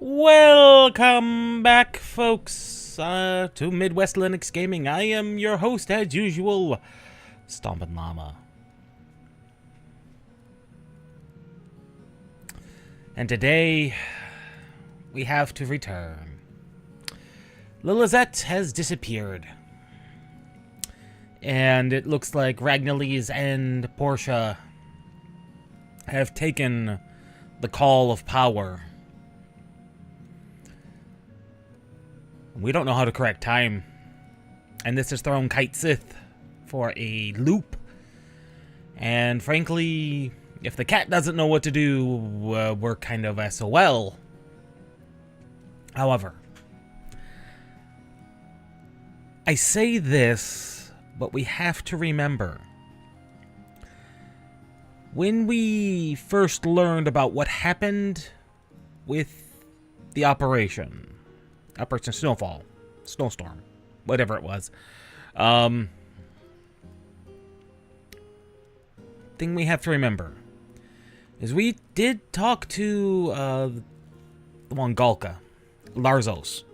Welcome back, folks, to Midwest Linux Gaming. I am your host, as usual, Stompin' Llama. And today, we have to return. Lilisette has disappeared. And it looks like Ragnalise and Portia have taken the call of power. We don't know how to correct time. And this has thrown XIV for a loop. And frankly, if the cat doesn't know what to do, we're kind of SOL. However, I say this, but we have to remember. When we first learned about what happened with the Operation Snowfall, Snowstorm, whatever it was, thing we have to remember is we did talk to the one Galka, Larzos,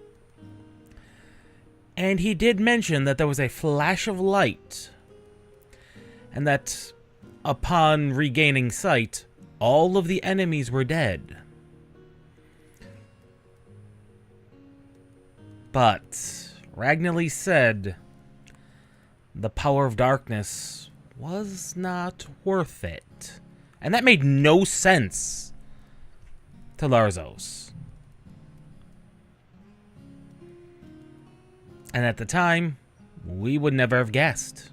and he did mention that there was a flash of light, and that upon regaining sight, all of the enemies were dead. But Ragnalise said the power of darkness was not worth it. And that made no sense to Larzos. And at the time, we would never have guessed.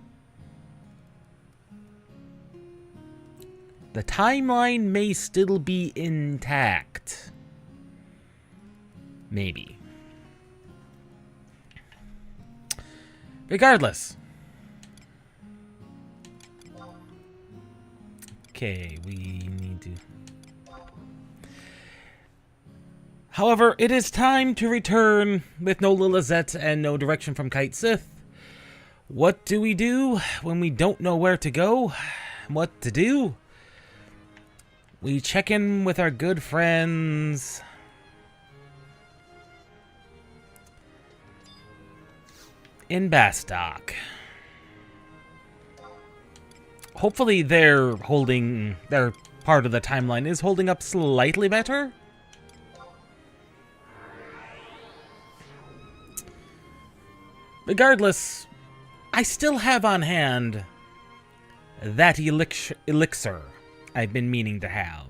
The timeline may still be intact. Maybe. Regardless. Okay, we need to... However, it is time to return with no Lilisette and no direction from XIV. What do we do when we don't know where to go? What to do? We check in with our good friends in Bastok. Hopefully their part of the timeline is holding up slightly better. Regardless, I still have on hand that elixir I've been meaning to have.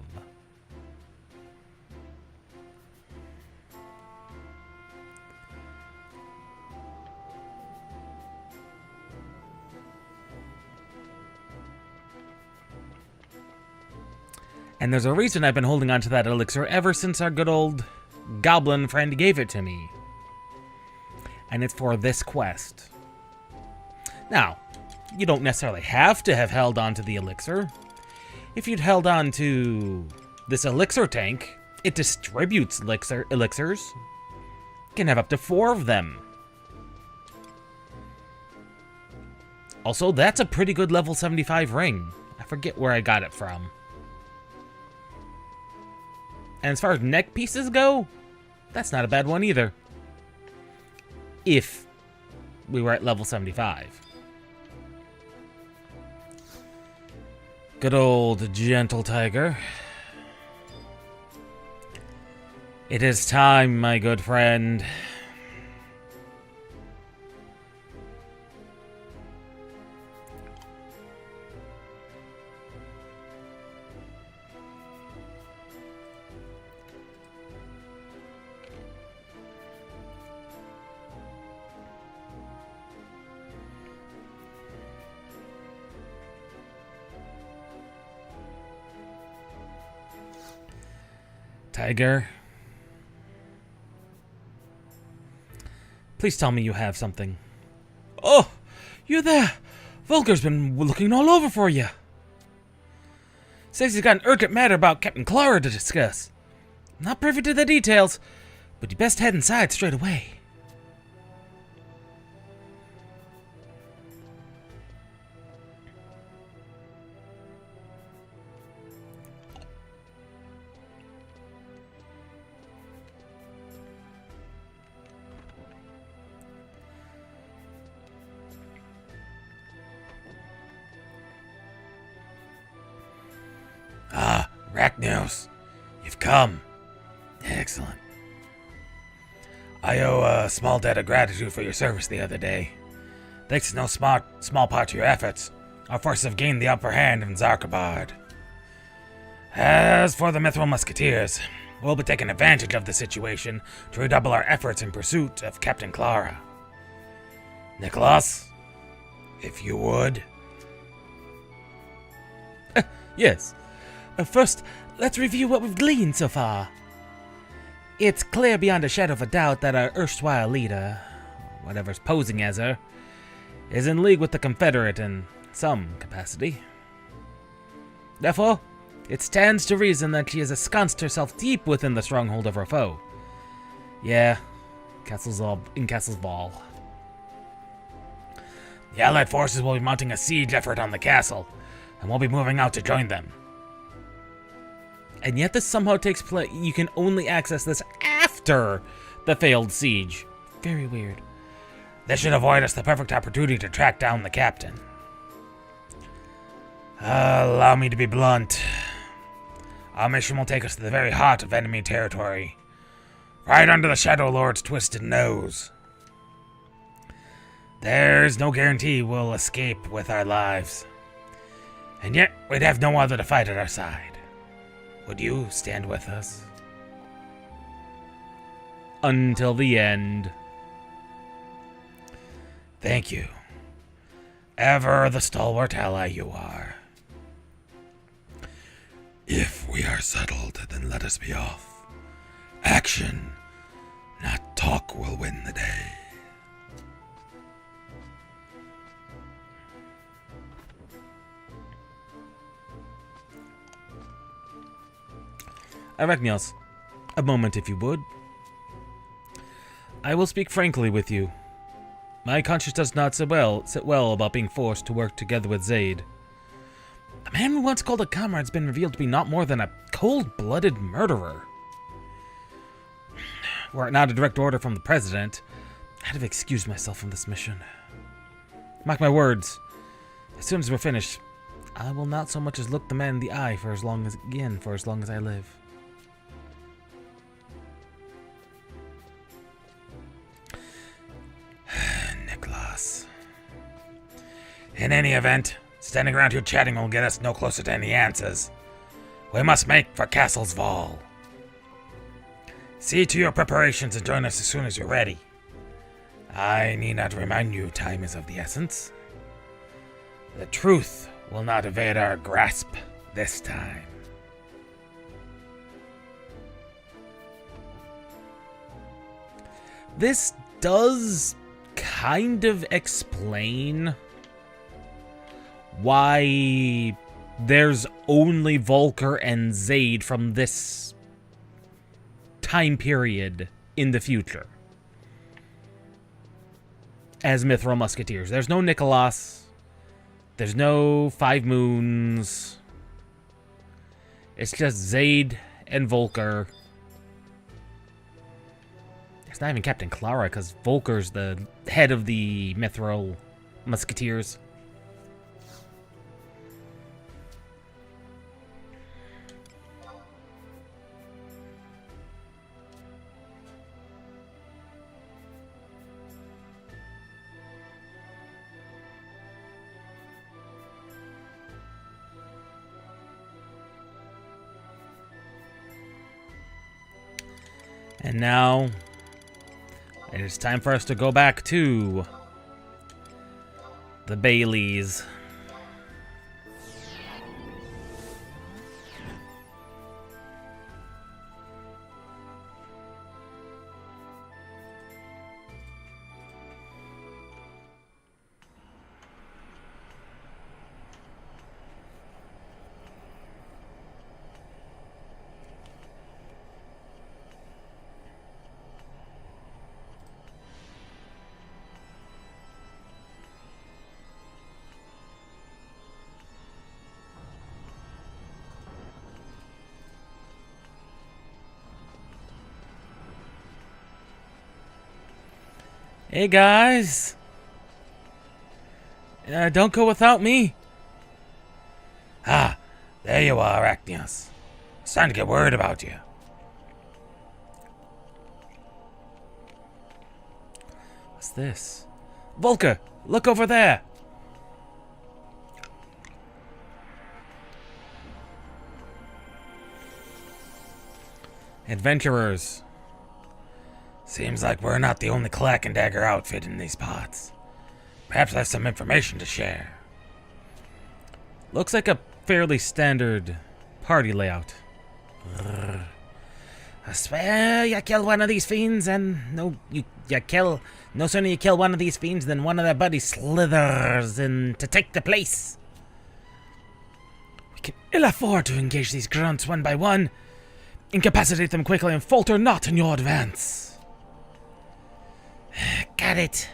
And there's a reason I've been holding on to that elixir ever since our good old goblin friend gave it to me. And it's for this quest. Now, you don't necessarily have to have held on to the elixir. If you'd held on to this elixir tank, it distributes elixirs. You can have up to 4 of them. Also, that's a pretty good level 75 ring. I forget where I got it from. And as far as neck pieces go, that's not a bad one either. If we were at level 75. Good old gentle tiger. It is time, my good friend. Tiger. Please tell me you have something. Oh, you're there. Volker's been looking all over for you. Says he's got an urgent matter about Captain Clara to discuss. I'm not privy to the details, but you best head inside straight away. Arachnios, you've come. Excellent. I owe a small debt of gratitude for your service the other day. Thanks to no small part to your efforts, our forces have gained the upper hand in Zarkabard. As for the Mithril Musketeers, we'll be taking advantage of the situation to redouble our efforts in pursuit of Captain Clara. Nicholas, if you would. Yes. First, let's review what we've gleaned so far. It's clear beyond a shadow of a doubt that our erstwhile leader, whatever's posing as her, is in league with the Confederate in some capacity. Therefore, it stands to reason that she has ensconced herself deep within the stronghold of her foe. Yeah, in Castle's Ball. The Allied forces will be mounting a siege effort on the castle, and we'll be moving out to join them. And yet this somehow takes place. You can only access this after the failed siege. Very weird. This should avoid us the perfect opportunity to track down the captain. Allow me to be blunt. Our mission will take us to the very heart of enemy territory, right under the Shadow Lord's twisted nose. There's no guarantee we'll escape with our lives, and yet we'd have no other to fight at our side. Would you stand with us? Until the end. Thank you. Ever the stalwart ally you are. If we are settled, then let us be off. Action, not talk, will win the day. Arachnios, a moment if you would. I will speak frankly with you. My conscience does not sit well about being forced to work together with Zaid. The man we once called a comrade has been revealed to be not more than a cold-blooded murderer. Were it not a direct order from the president, I'd have excused myself from this mission. Mark my words, as soon as we're finished, I will not so much as look the man in the eye for as long as I live. Nicholas. In any event, standing around here chatting will get us no closer to any answers. We must make for Castle's Val. See to your preparations and join us as soon as you're ready. I need not remind you time is of the essence. The truth will not evade our grasp this time. This does kind of explain why there's only Volker and Zaid from this time period in the future as Mithril Musketeers. There's no Nicholas. There's no Five Moons. It's just Zaid and Volker. It's not even Captain Clara, because Volker's the head of the Mithril Musketeers. And now it is time for us to go back to the Baileys. Hey guys, don't go without me. Ah, there you are, Arachnios. starting to get worried about you. What's this? Volker, look over there. Adventurers. Seems like we're not the only Clack and Dagger outfit in these parts. Perhaps I have some information to share. Looks like a fairly standard party layout. I swear you kill one of these fiends and no sooner you kill one of these fiends than one of their buddies slithers in to take the place. We can ill afford to engage these grunts one by one, incapacitate them quickly and falter not in your advance. Got it.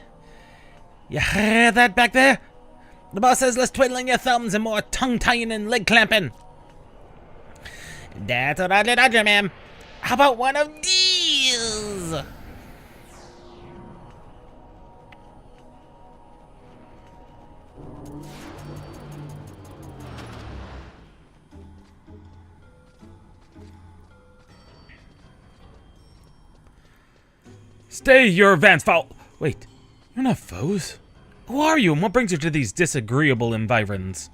You hear that back there? The boss says less twiddling your thumbs and more tongue-tying and leg-clamping. That's what I did, ma'am. How about one of these? Stay your advance foul. Wait, you're not foes? Who are you and what brings you to these disagreeable environs?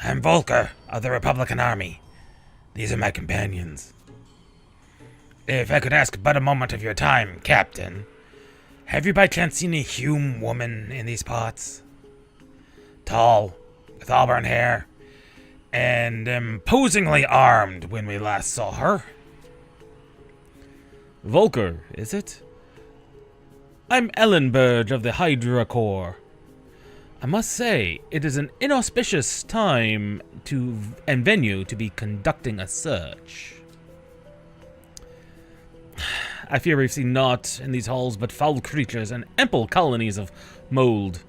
I'm Volker of the Republican Army. These are my companions. If I could ask but a moment of your time, Captain, have you by chance seen a Hume woman in these parts? Tall, with auburn hair, and imposingly armed when we last saw her. Volker, is it? I'm Ellenberg of the Hydra Corps. I must say, it is an inauspicious time and venue to be conducting a search. I fear we've seen naught in these halls but foul creatures and ample colonies of mold.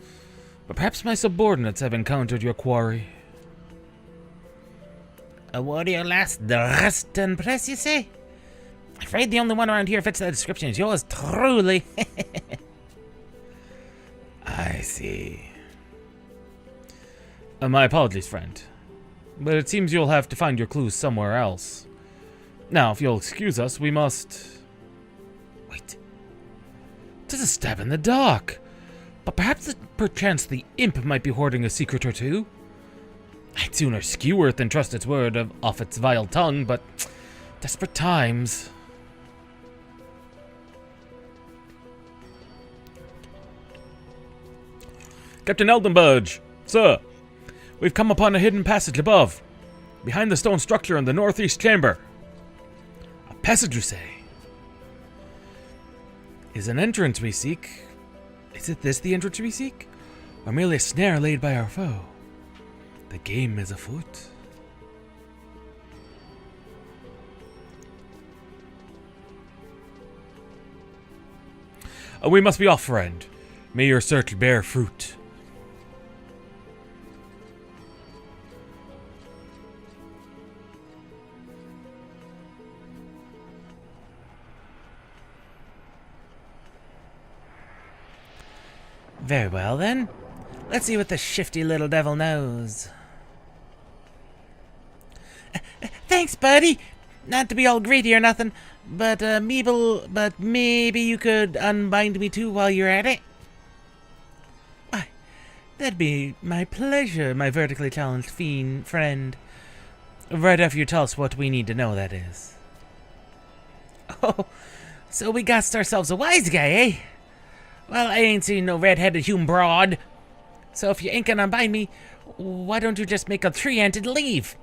But perhaps my subordinates have encountered your quarry. A warrior last, the rest and press, you say? Afraid the only one around here fits that description is yours truly. I see. My apologies, friend. But it seems you'll have to find your clues somewhere else. Now, if you'll excuse us, we must... Wait. Tis a stab in the dark. But perchance the imp might be hoarding a secret or two. I'd sooner skewer it than trust its word off its vile tongue, but desperate times... Captain Eldenburg, sir, we've come upon a hidden passage above, behind the stone structure in the northeast chamber. A passage, you say? Is an entrance we seek? Is it this the entrance we seek? Or merely a snare laid by our foe? The game is afoot. We must be off, friend. May your search bear fruit. Very well, then. Let's see what the shifty little devil knows. Thanks, buddy. Not to be all greedy or nothing, but maybe you could unbind me too while you're at it. Why, that'd be my pleasure, my vertically challenged fiend friend. Right after you tell us what we need to know, that is. Oh, so we got ourselves a wise guy, eh? Well, I ain't seen no red-headed human broad. So if you ain't gonna unbind me, why don't you just make a three-handed leave?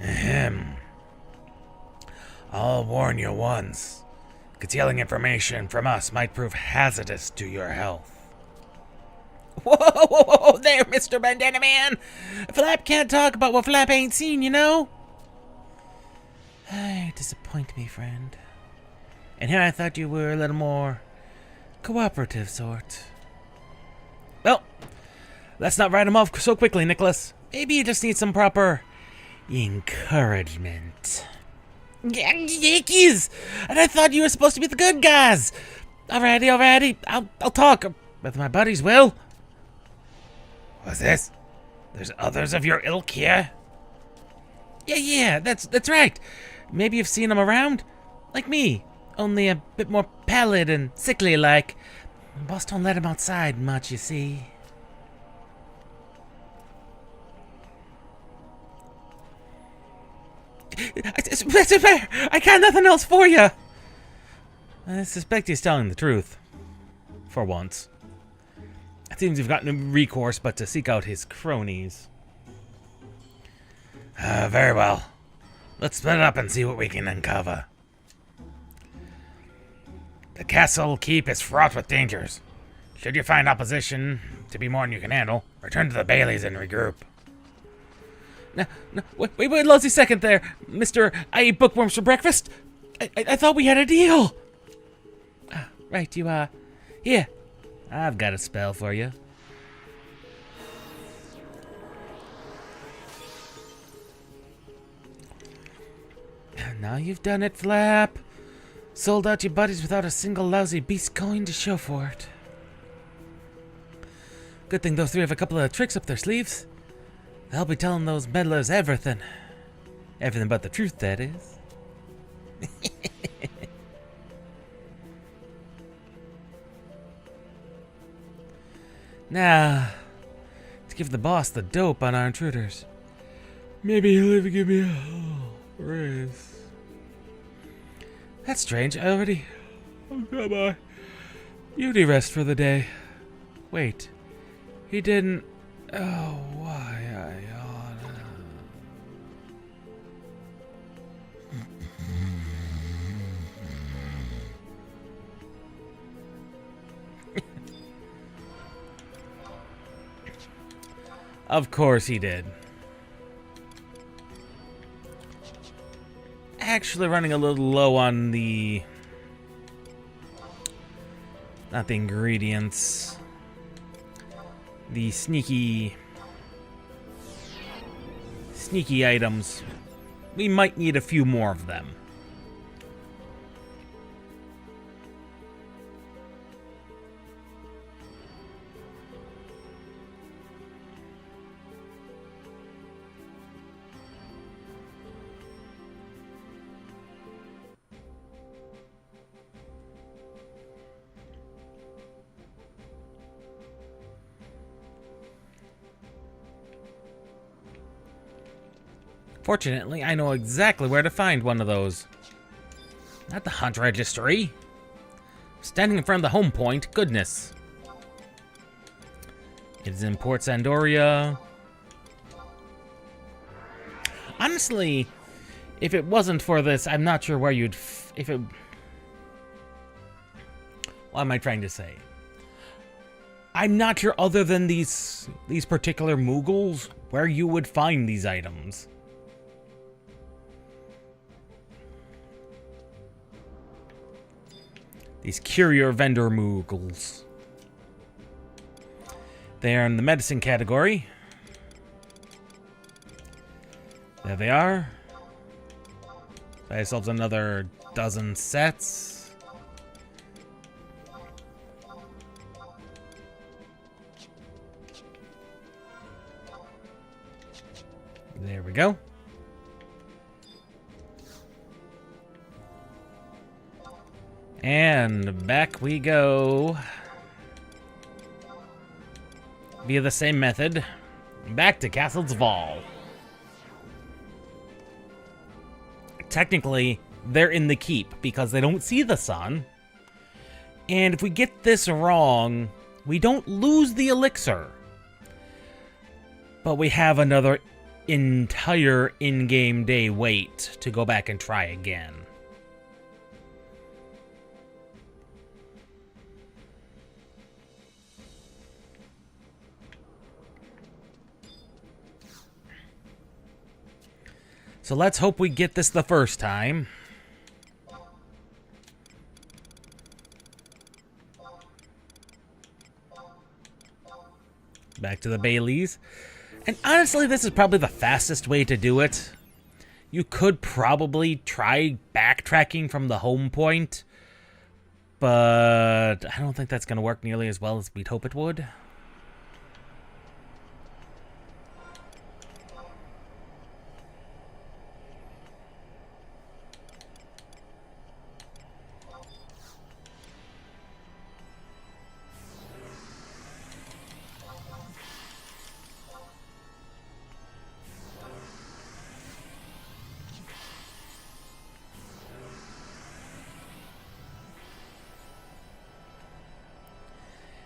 Ahem. I'll warn you once. Concealing information from us might prove hazardous to your health. Whoa, there, Mr. Bandana Man! Flap can't talk about what Flap ain't seen, you know? You disappoint me, friend. And here I thought you were a little more cooperative sort. Well, let's not write him off so quickly, Nicholas. Maybe you just need some proper encouragement. Yankees! And I thought you were supposed to be the good guys. Alrighty. I'll talk with my buddies, Will. What's this? There's others of your ilk here? Yeah, that's right. Maybe you've seen him around? Like me, only a bit more pallid and sickly like. Boss don't let him outside much, you see. I got nothing else for you. I suspect he's telling the truth. For once. It seems you've got no recourse but to seek out his cronies. Very well. Let's split it up and see what we can uncover. The castle keep is fraught with dangers. Should you find opposition to be more than you can handle, return to the Baileys and regroup. No, wait, Losey, second there. Mr. I eat bookworms for breakfast? I thought we had a deal. Right, you, here. I've got a spell for you. Now you've done it, Flap. Sold out your buddies without a single lousy beast coin to show for it. Good thing those three have a couple of tricks up their sleeves. They'll be telling those meddlers everything. Everything but the truth, that is. Now, to give the boss the dope on our intruders. Maybe he'll even give me a raise. That's strange. I already got my beauty rest for the day. Wait, he didn't. Oh, why I oughta. Of course he did. Actually running a little low on the... not the ingredients. The sneaky items. We might need a few more of them. Fortunately, I know exactly where to find one of those. Not the hunt registry. Standing in front of the home point, goodness. It is in Port Sandoria. Honestly, if it wasn't for this, I'm not sure where you'd... What am I trying to say? I'm not sure, other than these particular Moogles, where you would find these items. These courier vendor Moogles. They are in the medicine category. There they are. Buy ourselves another dozen sets. There we go. And back we go. Via the same method. Back to Castle's Val. Technically, they're in the keep because they don't see the sun. And if we get this wrong, we don't lose the elixir. But we have another entire in-game day wait to go back and try again. So let's hope we get this the first time. Back to the Baileys. And honestly, this is probably the fastest way to do it. You could probably try backtracking from the home point, but I don't think that's going to work nearly as well as we'd hope it would.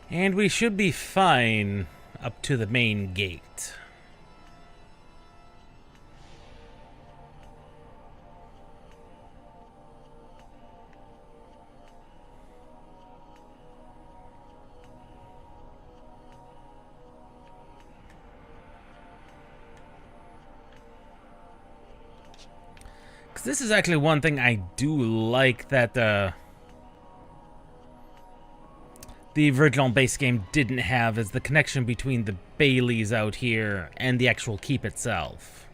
And we should be fine up to the main gate. Because this is actually one thing I do like that the original base game didn't have, is the connection between the Baileys out here and the actual keep itself.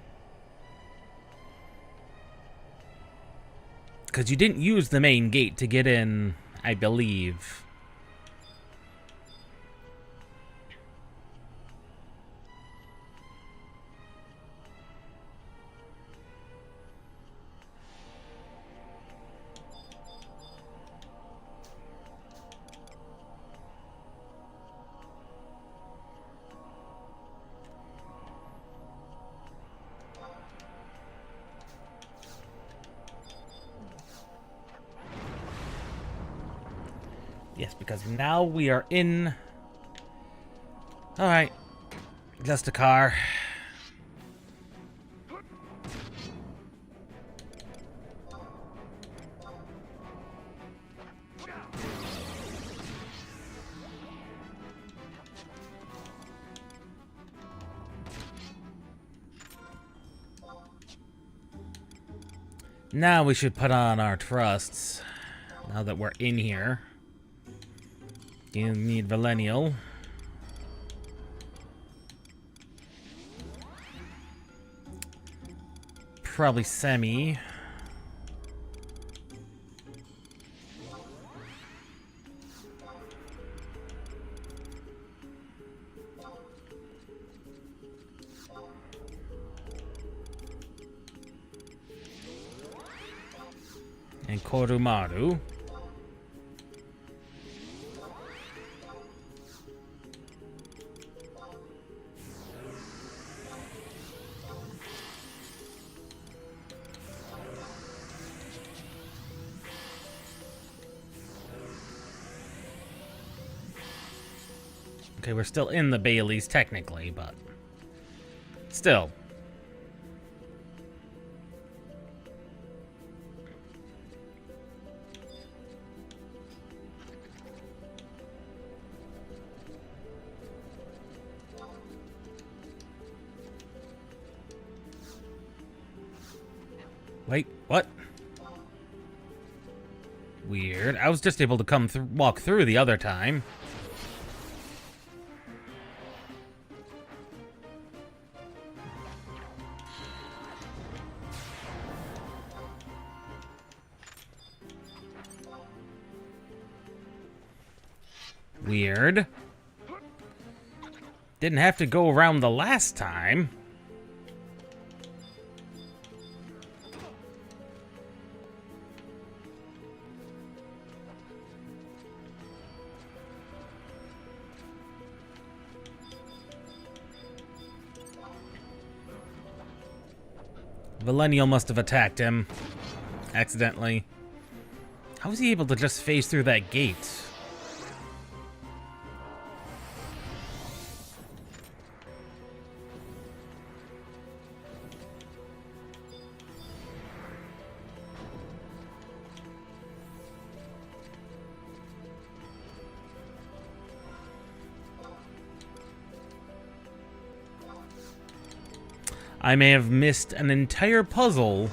Because you didn't use the main gate to get in, I believe. Yes, because now we are in... Alright. Just a car. Now we should put on our trusts. Now that we're in here. You need Millennial. Probably Semi. And Korumaru. Okay, we're still in the Baileys, technically, but still. Wait, what? Weird. I was just able to walk through the other time. Weird. Didn't have to go around the last time. Millennial must have attacked him accidentally. How was he able to just phase through that gate? I may have missed an entire puzzle.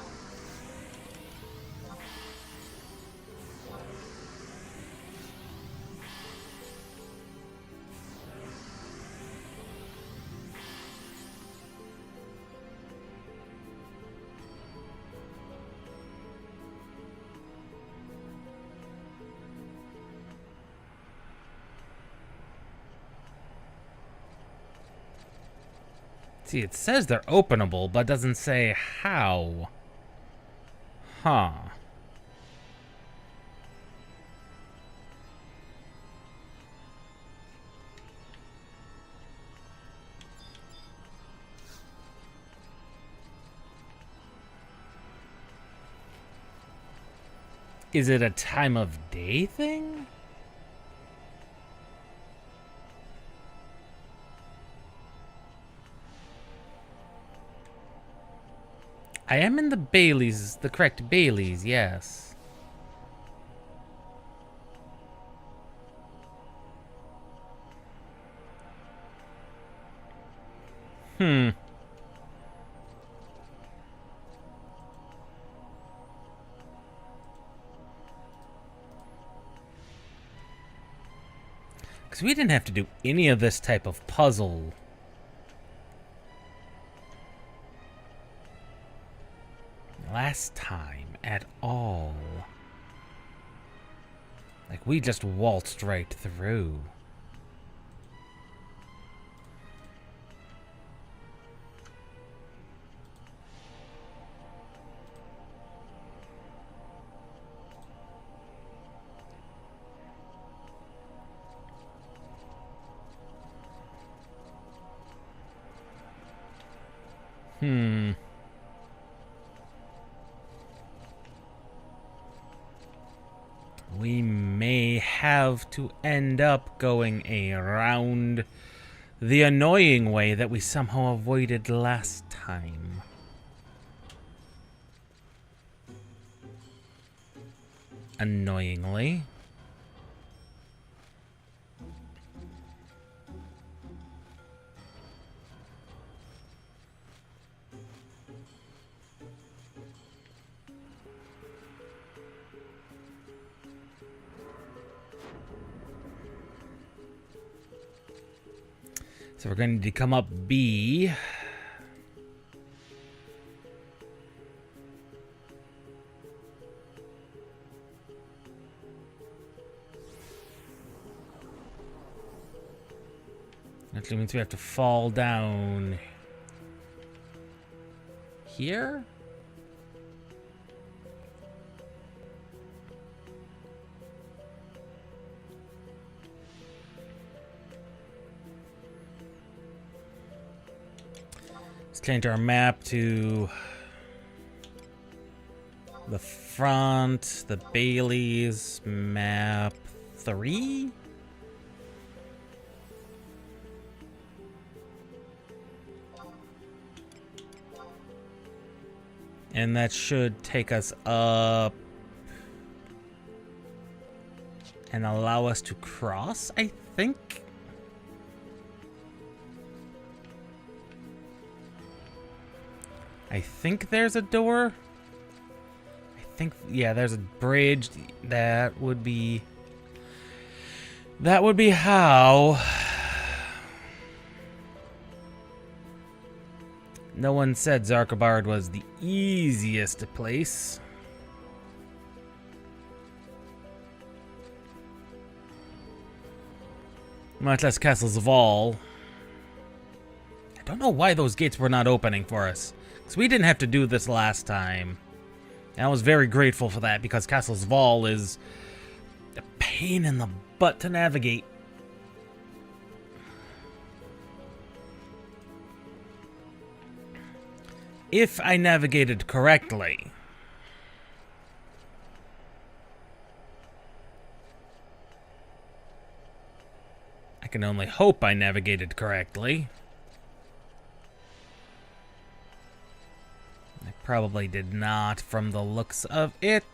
See, it says they're openable, but doesn't say how. Huh. Is it a time of day thing? I am in the Baileys, the correct Baileys, yes. Hmm. Because we didn't have to do any of this type of puzzle last time at all. Like, we just waltzed right through. Hmm. We may have to end up going around the annoying way that we somehow avoided last time. Annoyingly. So we're going to come up B. Actually means we have to fall down here? Let's change our map to the front, the Bailey's map 3? And that should take us up and allow us to cross, I think. I think there's a door. Yeah, there's a bridge. That would be how. No one said Zarkabard was the easiest place. Much less Castles of All. I don't know why those gates were not opening for us. Because we didn't have to do this last time. And I was very grateful for that, because Castles of All is a pain in the butt to navigate. If I navigated correctly. I can only hope I navigated correctly. I probably did not from the looks of it.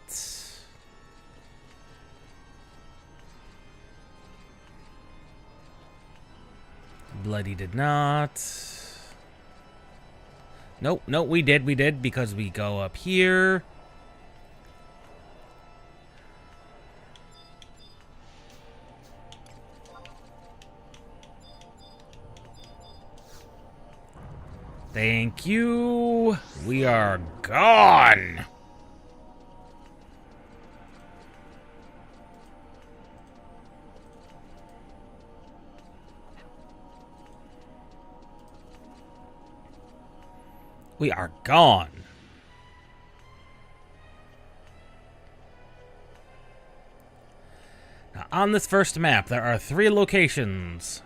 Bloody did not. Nope, we did, because we go up here. Thank you. We are gone. We are gone. Now, on this first map, there are 3 locations.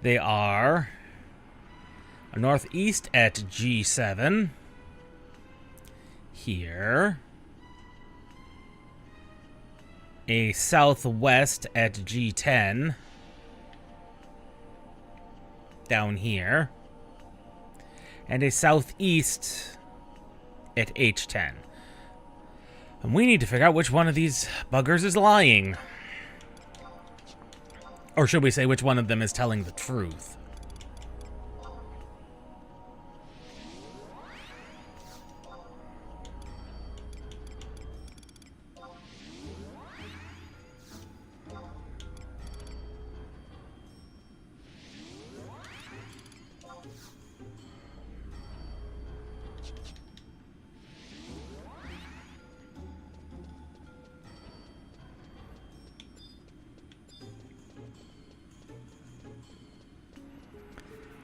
They are a northeast at G7. Here. A southwest at G10. Down here. And a southeast at H10. And we need to figure out which one of these buggers is lying. Or should we say which one of them is telling the truth?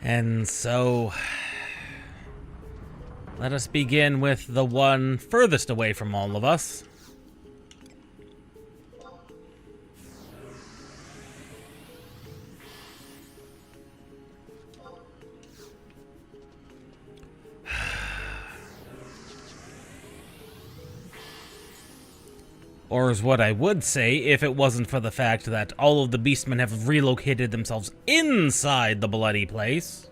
And so, let us begin with the one furthest away from all of us. Or is what I would say if it wasn't for the fact that all of the beastmen have relocated themselves inside the bloody place.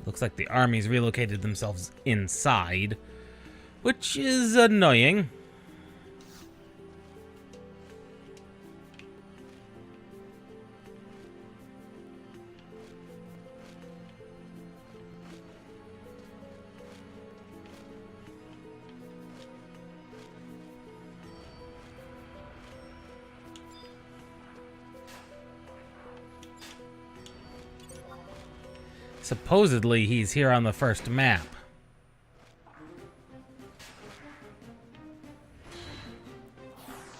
Looks like the army's relocated themselves inside, which is annoying. Supposedly, he's here on the first map.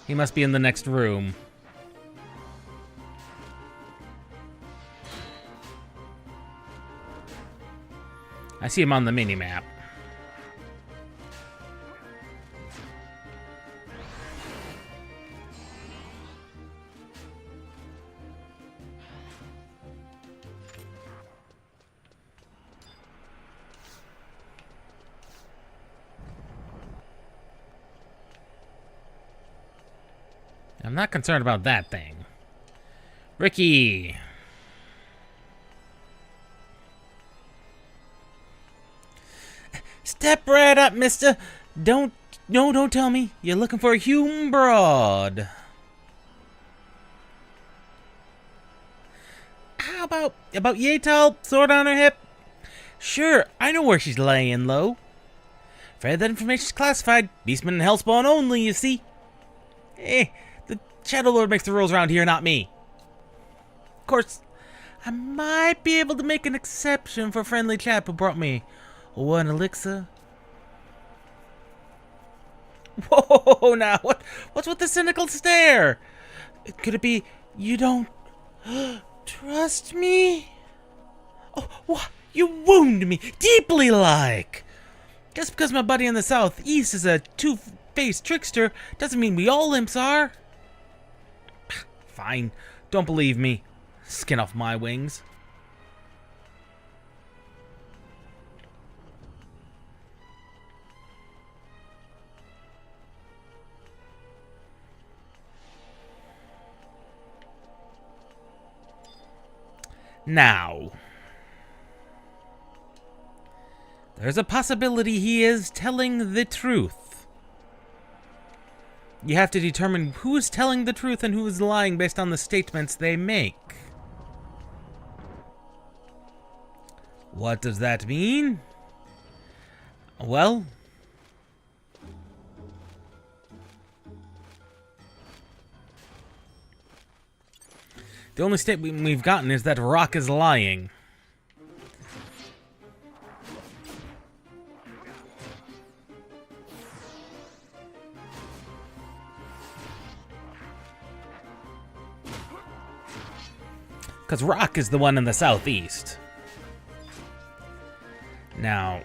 He must be in the next room. I see him on the mini-map. I'm not concerned about that thing. Ricky! Step right up, mister. Don't tell me. You're looking for a Hume broad. How about Yatal, sword on her hip? Sure, I know where she's laying low. Afraid that information's classified. Beastmen and Hellspawn only, you see. The Shadow Lord makes the rules around here, not me. Of course, I might be able to make an exception for a friendly chap who brought me one elixir. Whoa, now, what's with the cynical stare? Could it be you don't trust me? Oh, what? You wound me deeply like. Just because my buddy in the southeast is a two-faced trickster doesn't mean we all imps are. Fine, don't believe me. Skin off my wings. Now, there's a possibility he is telling the truth. You have to determine who is telling the truth and who is lying based on the statements they make. What does that mean? Well, the only statement we've gotten is that Rock is lying. Because Rock is the one in the southeast. Now,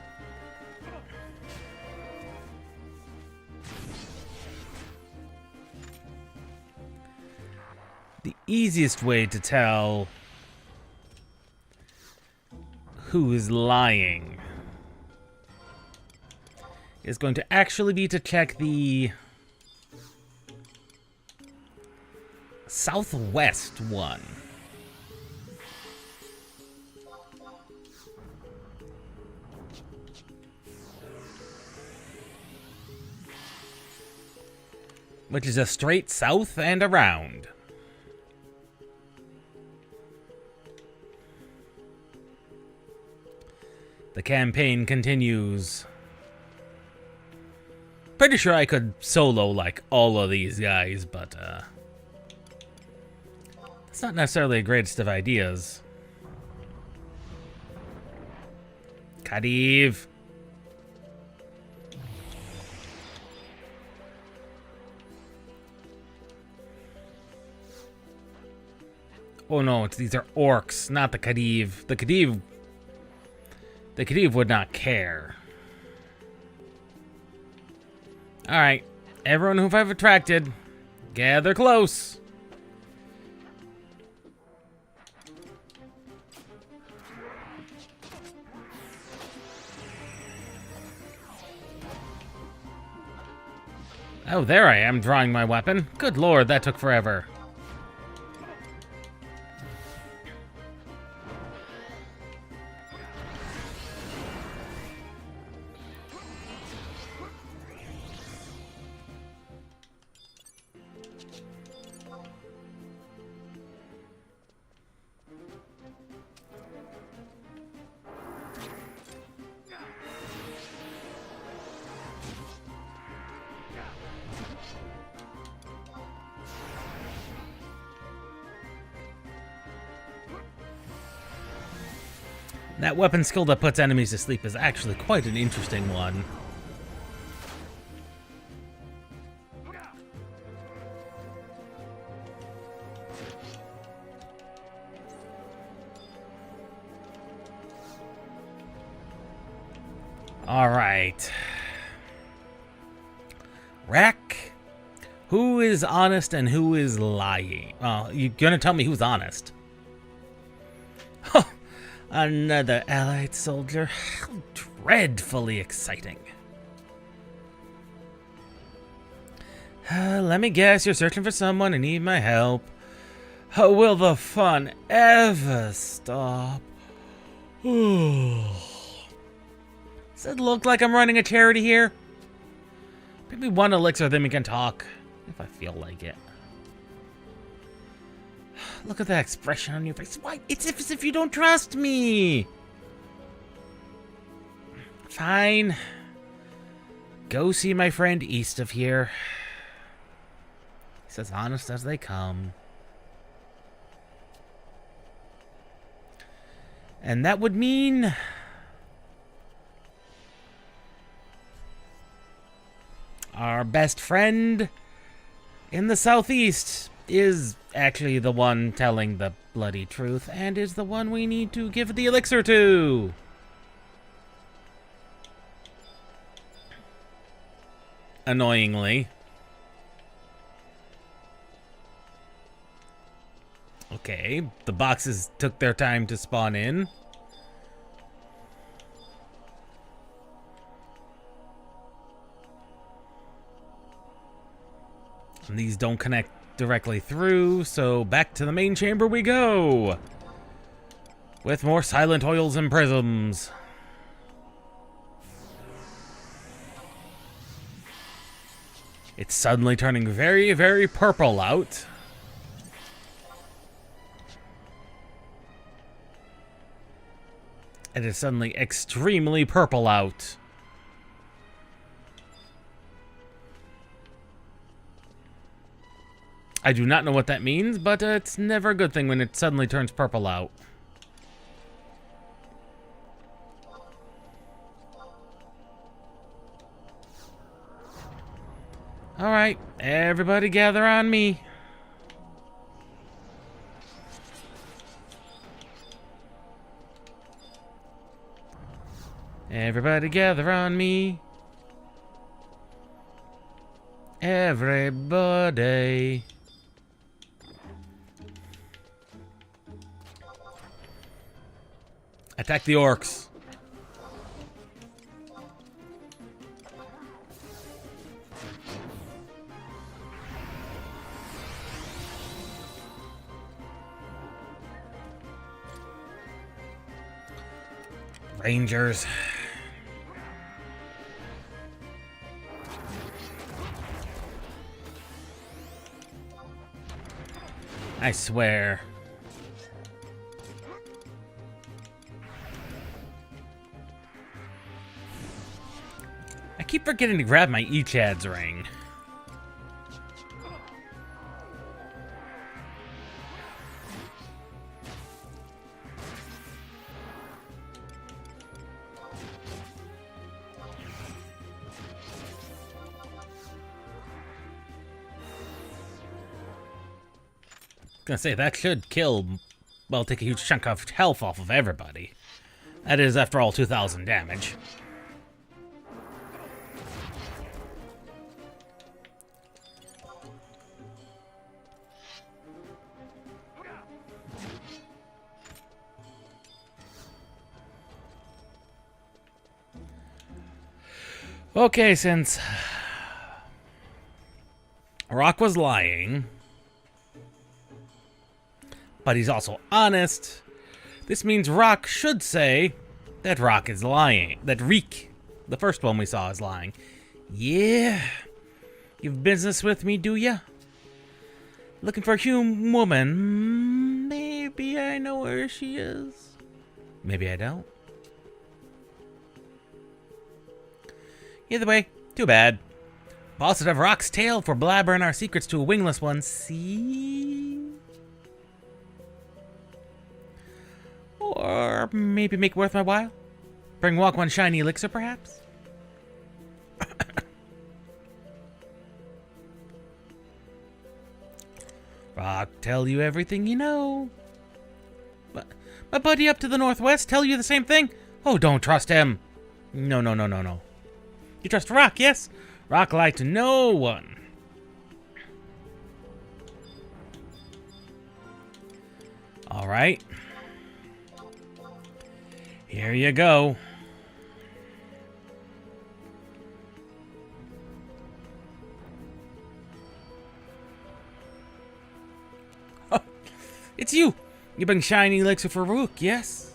the easiest way to tell who is lying is going to actually be to check the southwest one. Which is a straight south and around. The campaign continues. Pretty sure I could solo like all of these guys, but it's not necessarily the greatest of ideas. Khadiv. Oh no, these are orcs, not the Khadiv. The Khadiv would not care. Alright, everyone who I've attracted, gather close. Oh, there I am, drawing my weapon. Good lord, that took forever. That weapon skill that puts enemies to sleep is actually quite an interesting one. All right. Rack, who is honest and who is lying? Well, you're gonna tell me who's honest. Another allied soldier. How dreadfully exciting. Let me guess, you're searching for someone and need my help. Will the fun ever stop? Does it look like I'm running a charity here? Maybe one elixir, then we can talk. If I feel like it. Look at that expression on your face. Why? It's as if you don't trust me. Fine. Go see my friend east of here. He's as honest as they come. And that would mean... our best friend in the southeast is actually the one telling the bloody truth and is the one we need to give the elixir to. Annoyingly. Okay, the boxes took their time to spawn in. And these don't connect directly through, so back to the main chamber we go. With more silent oils and prisms. It's suddenly turning very, very purple out. It is suddenly extremely purple out. I do not know what that means, but it's never a good thing when it suddenly turns purple out. Alright, everybody gather on me. Everybody gather on me. Everybody. Attack the orcs. Rangers. I swear. I keep forgetting to grab my Echad's ring. Gonna say, that should kill, well, take a huge chunk of health off of everybody. That is, after all, 2,000 damage. Okay, since Rock was lying, but he's also honest, this means Rock should say that Rock is lying. That Reek, the first one we saw, is lying. Yeah? You've business with me, do ya? Looking for a human woman. Maybe I know where she is. Maybe I don't. Either way, too bad. Busted of Rock's tail for blabbering our secrets to a wingless one. See? Or maybe make it worth my while? Bring Walk one shiny elixir, perhaps? Rock tell you everything you know. But my buddy up to the northwest tell you the same thing? Oh, don't trust him. No. You trust Rock, yes? Rock lied to no one. All right. Here you go. Oh, it's you. You bring shiny elixir for Rook, yes?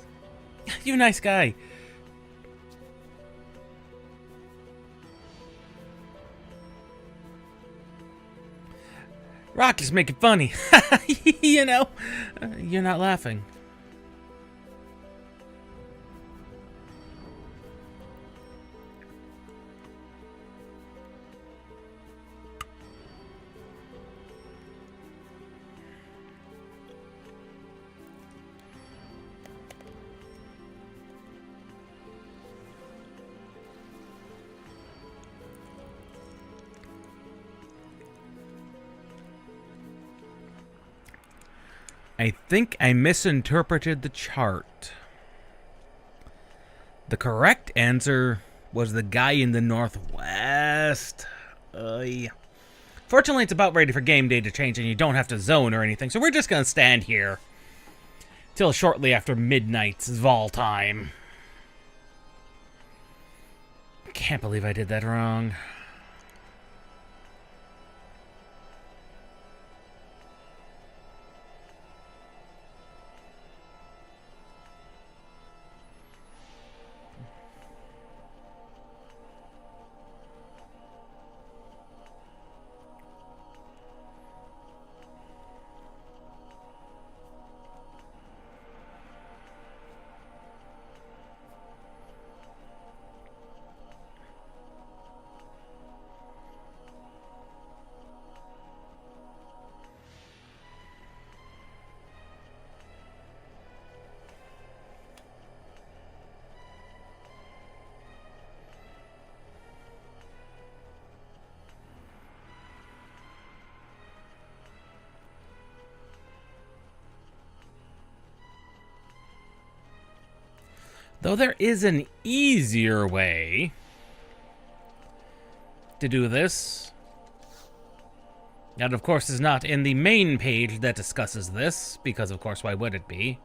You nice guy. Rock is making funny. You know, you're not laughing. I think I misinterpreted the chart. The correct answer was the guy in the northwest. Fortunately, it's about ready for game day to change and you don't have to zone or anything, so we're just going to stand here till shortly after midnight's Vol time. Can't believe I did that wrong. Though there is an easier way to do this. That, of course, is not in the main page that discusses this, because, of course, why would it be?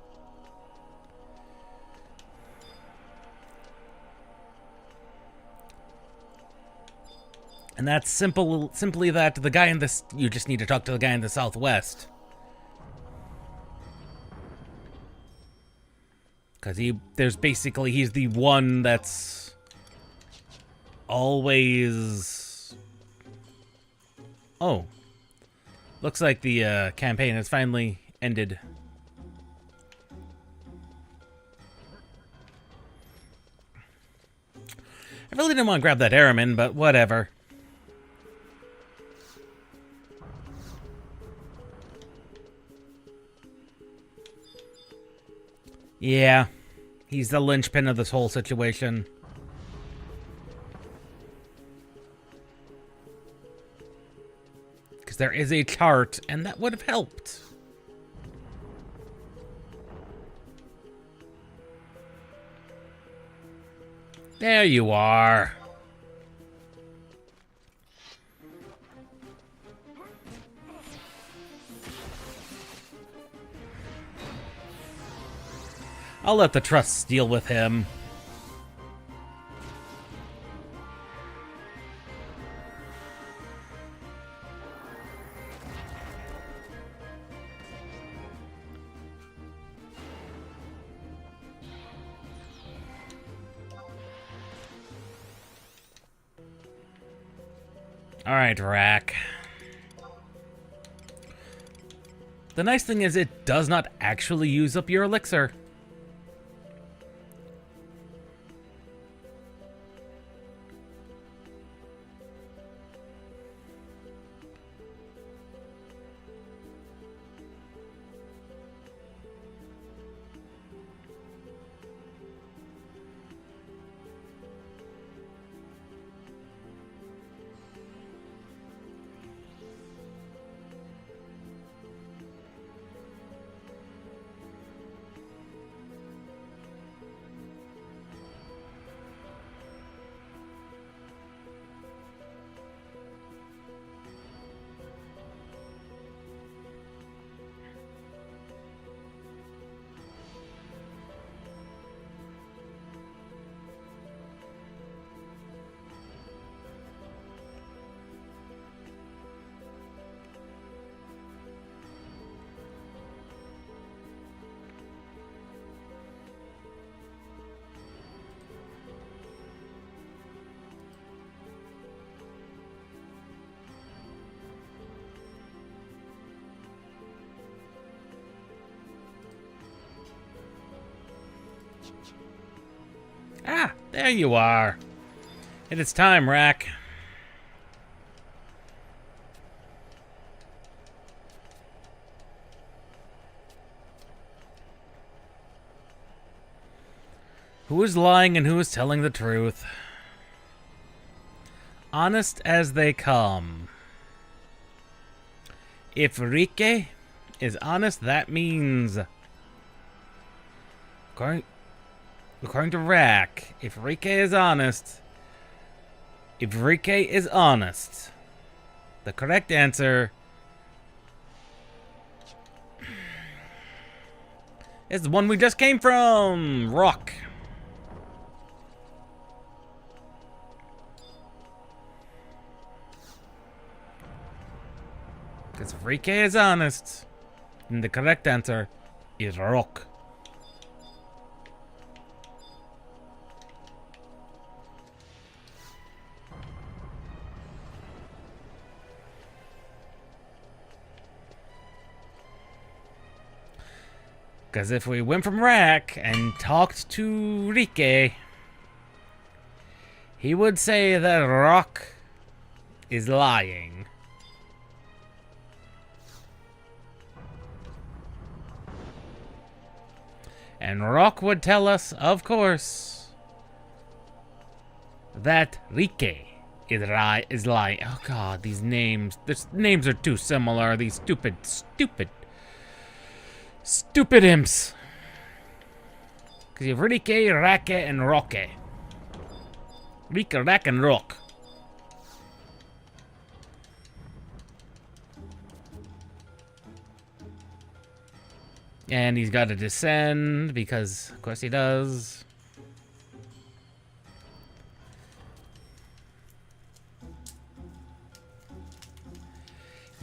And that's simply that the guy in this, you just need to talk to the guy in the southwest. Because he's the one that's always... Oh. Looks like the campaign has finally ended. I really didn't want to grab that Aramin, but whatever. Yeah, he's the linchpin of this whole situation. Because there is a chart, and that would have helped. There you are. I'll let the trusts deal with him. All right, Rack. The nice thing is it does not actually use up your elixir. Ah, there you are. It is time, Rack. Who is lying and who is telling the truth? Honest as they come. If Rike is honest, that means... According to Rack, if Rike is honest, the correct answer is the one we just came from, Rock. Because if Rike is honest, then the correct answer is Rock. Because if we went from Rack and talked to Rike, he would say that Rock is lying. And Rock would tell us, of course, that Rike is lying. Oh god, these names are too similar. These stupid imps. Because you have Rike, Rake, and Roke. Rike, Rack, and Rock. And he's got to descend, because of course he does.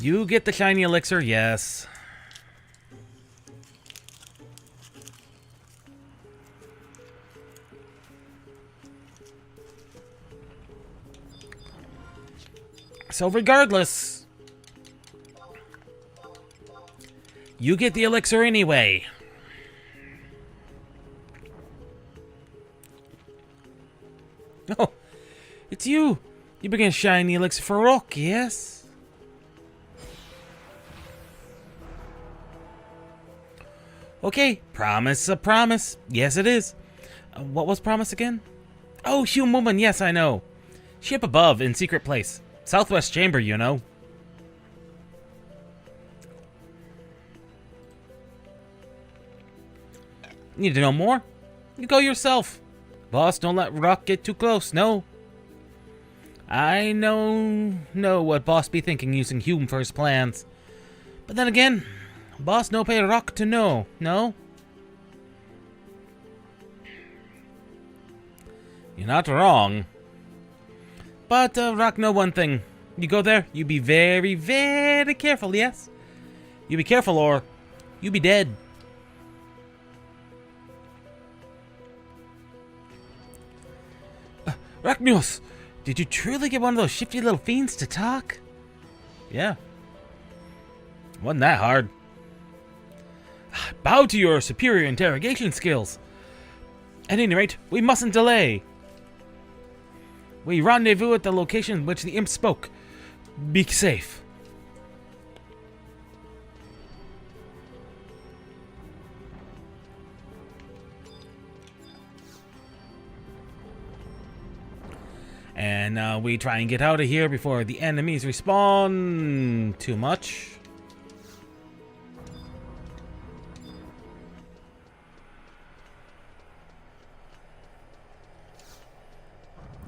You get the shiny elixir, yes. So regardless, you get the elixir anyway. Oh, it's you. You began shiny elixir for rock, yes? Okay, promise a promise. Yes, it is. What was promise again? Oh, human woman, yes, I know. Ship above, in secret place. Southwest chamber, you know. Need to know more? You go yourself. Boss, don't let Rock get too close, no. I know what Boss be thinking using Hume for his plans. But then again, Boss no pay Rock to know, no? You're not wrong. But Rock know one thing. You go there, you be very, very careful, yes? You be careful or you be dead. Rockmuse, did you truly get one of those shifty little fiends to talk? Yeah. Wasn't that hard. Bow to your superior interrogation skills. At any rate, we mustn't delay. We rendezvous at the location which the imp spoke. Be safe. And we try and get out of here before the enemies respawn too much.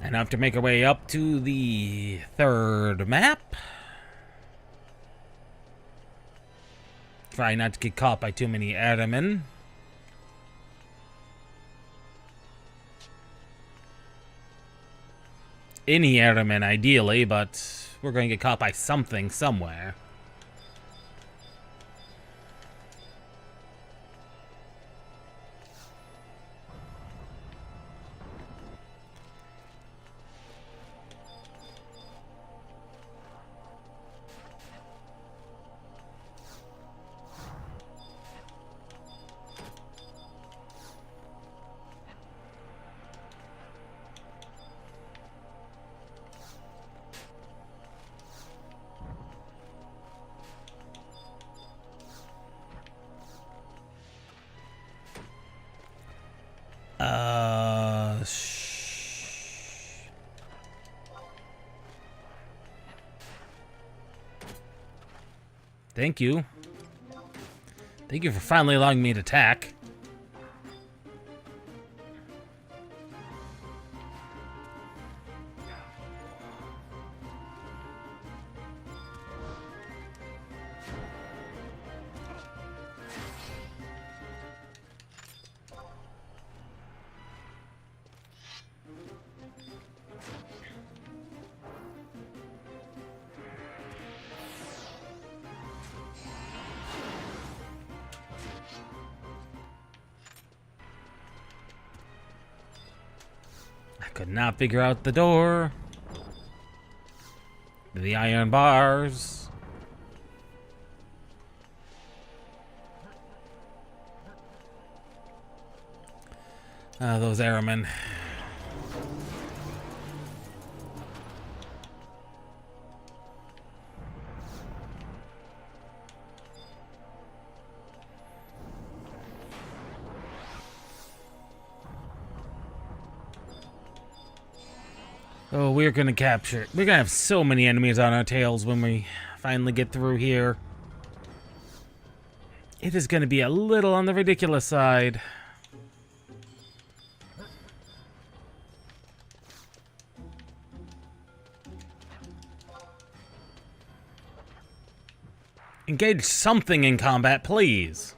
And have to make our way up to the third map. Try not to get caught by too many Aramen. Any Aramen, ideally, but we're going to get caught by something somewhere. Thank you. Thank you for finally allowing me to attack. Could not figure out the door. The iron bars. Those Aramen. Oh, we're gonna capture. We're gonna have so many enemies on our tails when we finally get through here. It is gonna be a little on the ridiculous side. Engage something in combat, please.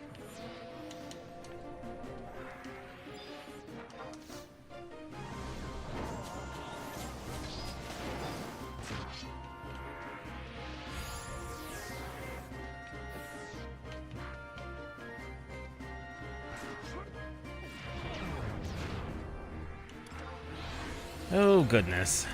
Oh, goodness.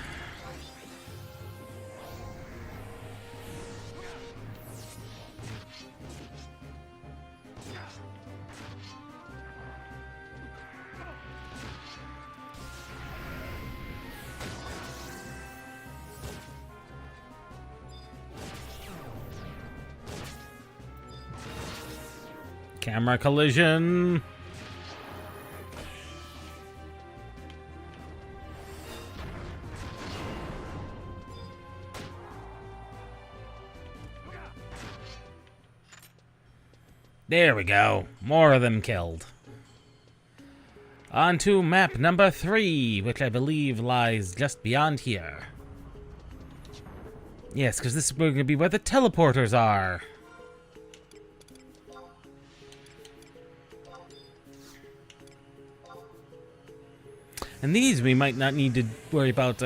Camera collision. There we go. More of them killed. On to map number 3, which I believe lies just beyond here. Yes, because this is going to be where the teleporters are. And these we might not need to worry about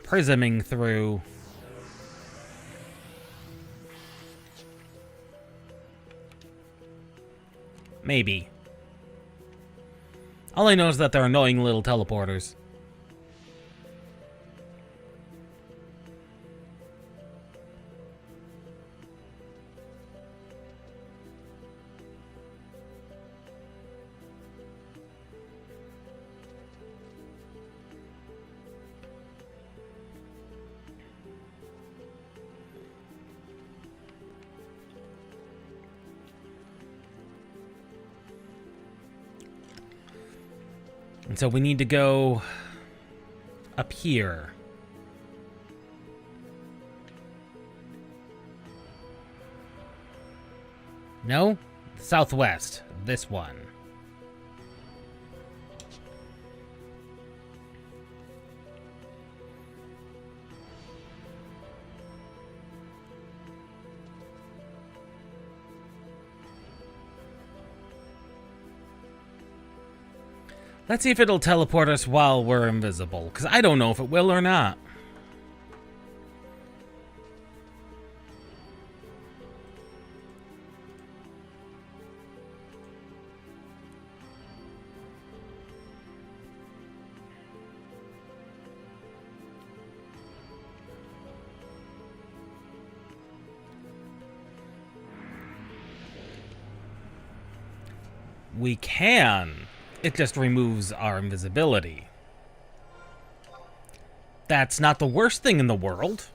prisming through. Maybe. All I know is that they're annoying little teleporters. And so we need to go up here. No? Southwest. This one. Let's see if it'll teleport us while we're invisible, because I don't know if it will or not. We can. It just removes our invisibility. That's not the worst thing in the world.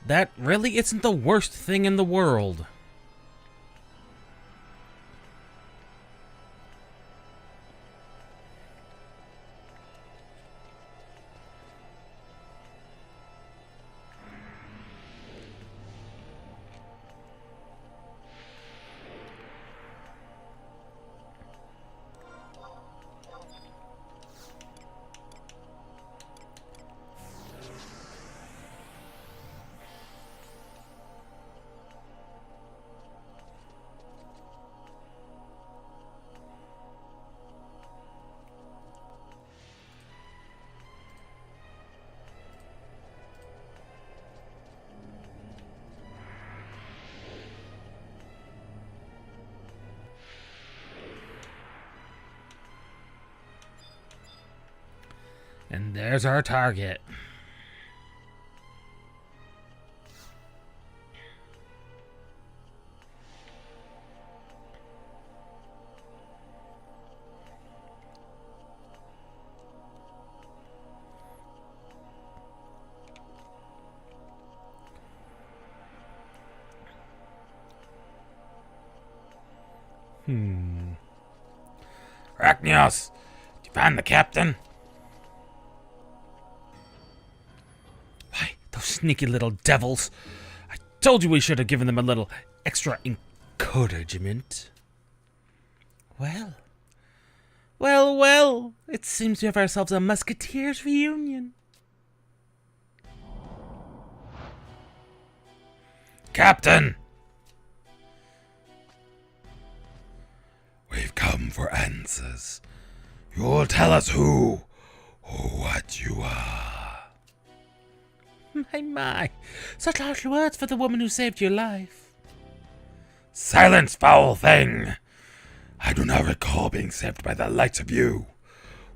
That really isn't the worst thing in the world. And there's our target. Arachnios, did you find the captain? Why, those sneaky little devils. I told you we should have given them a little extra encouragement. Well, it seems we have ourselves a musketeers reunion. Captain! We've come for answers. You'll tell us who or what you are. My. Such harsh words for the woman who saved your life. Silence, foul thing! I do not recall being saved by the likes of you.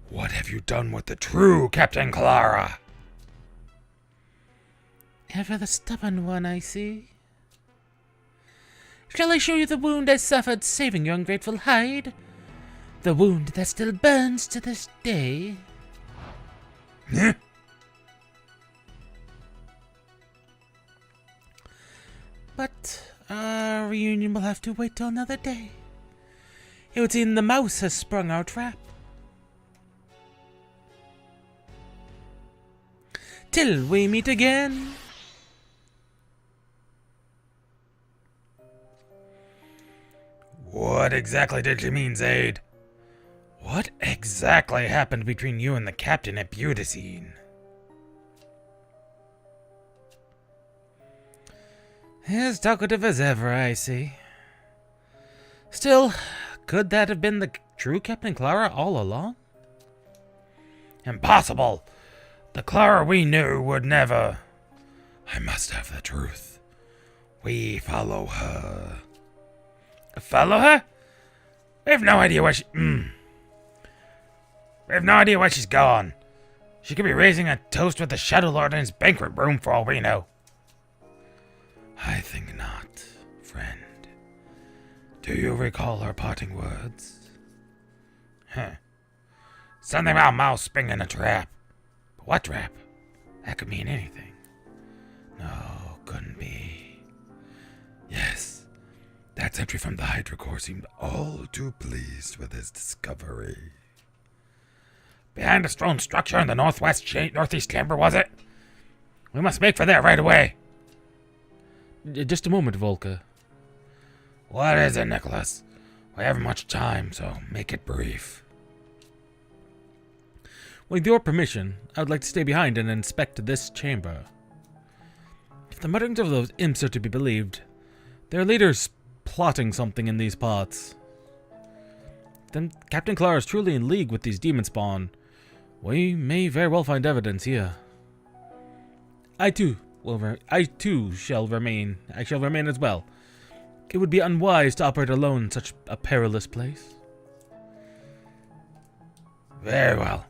What have you done with the true Captain Clara? Ever the stubborn one, I see. Shall I show you the wound I suffered saving your ungrateful hide? The wound that still burns to this day. Huh? But our reunion will have to wait till another day. It would seem the mouse has sprung our trap. Till we meet again. What exactly did you mean, Zaid? What exactly happened between you and the captain at Beautyscene? As talkative as ever, I see. Still, could that have been the true Captain Clara all along? Impossible! The Clara we knew would never... I must have the truth. We follow her. Follow her? We have no idea where she... We have no idea where she's gone. She could be raising a toast with the Shadow Lord in his banquet room for all we know. I think not, friend. Do you recall our parting words? Huh. Something about a mouse springing a trap. But what trap? That could mean anything. No, couldn't be. Yes, that sentry from the Hydra Corps seemed all too pleased with his discovery. Behind a stone structure in the northeast chamber, was it? We must make for there right away. Just a moment, Volka. What is it, Nicholas? We haven't much time, so make it brief. With your permission, I would like to stay behind and inspect this chamber. If the mutterings of those imps are to be believed, their leader's plotting something in these parts. Then Captain Clara is truly in league with these demon spawn. We may very well find evidence here. I too shall remain. I shall remain as well. It would be unwise to operate alone in such a perilous place. Very well.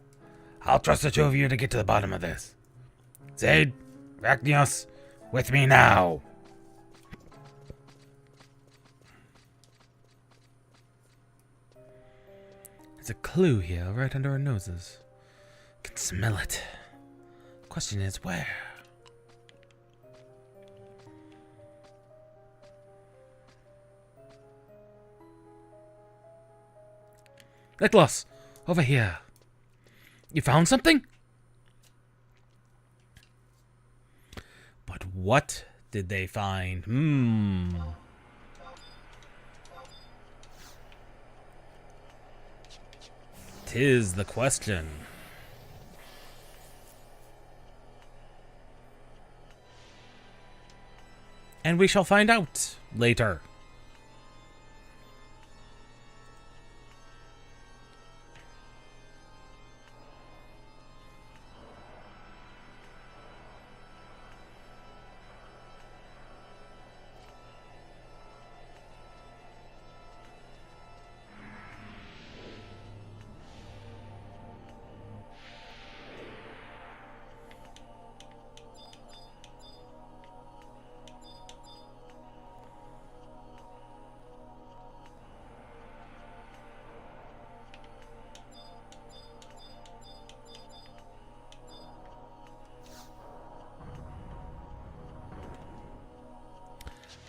I'll trust the two of you to get to the bottom of this. Zaid, Rachnios, with me now. There's a clue here right under our noses. I can smell it. Question is, where? Nicholas, over here. You found something? But what did they find? Tis the question. And we shall find out later.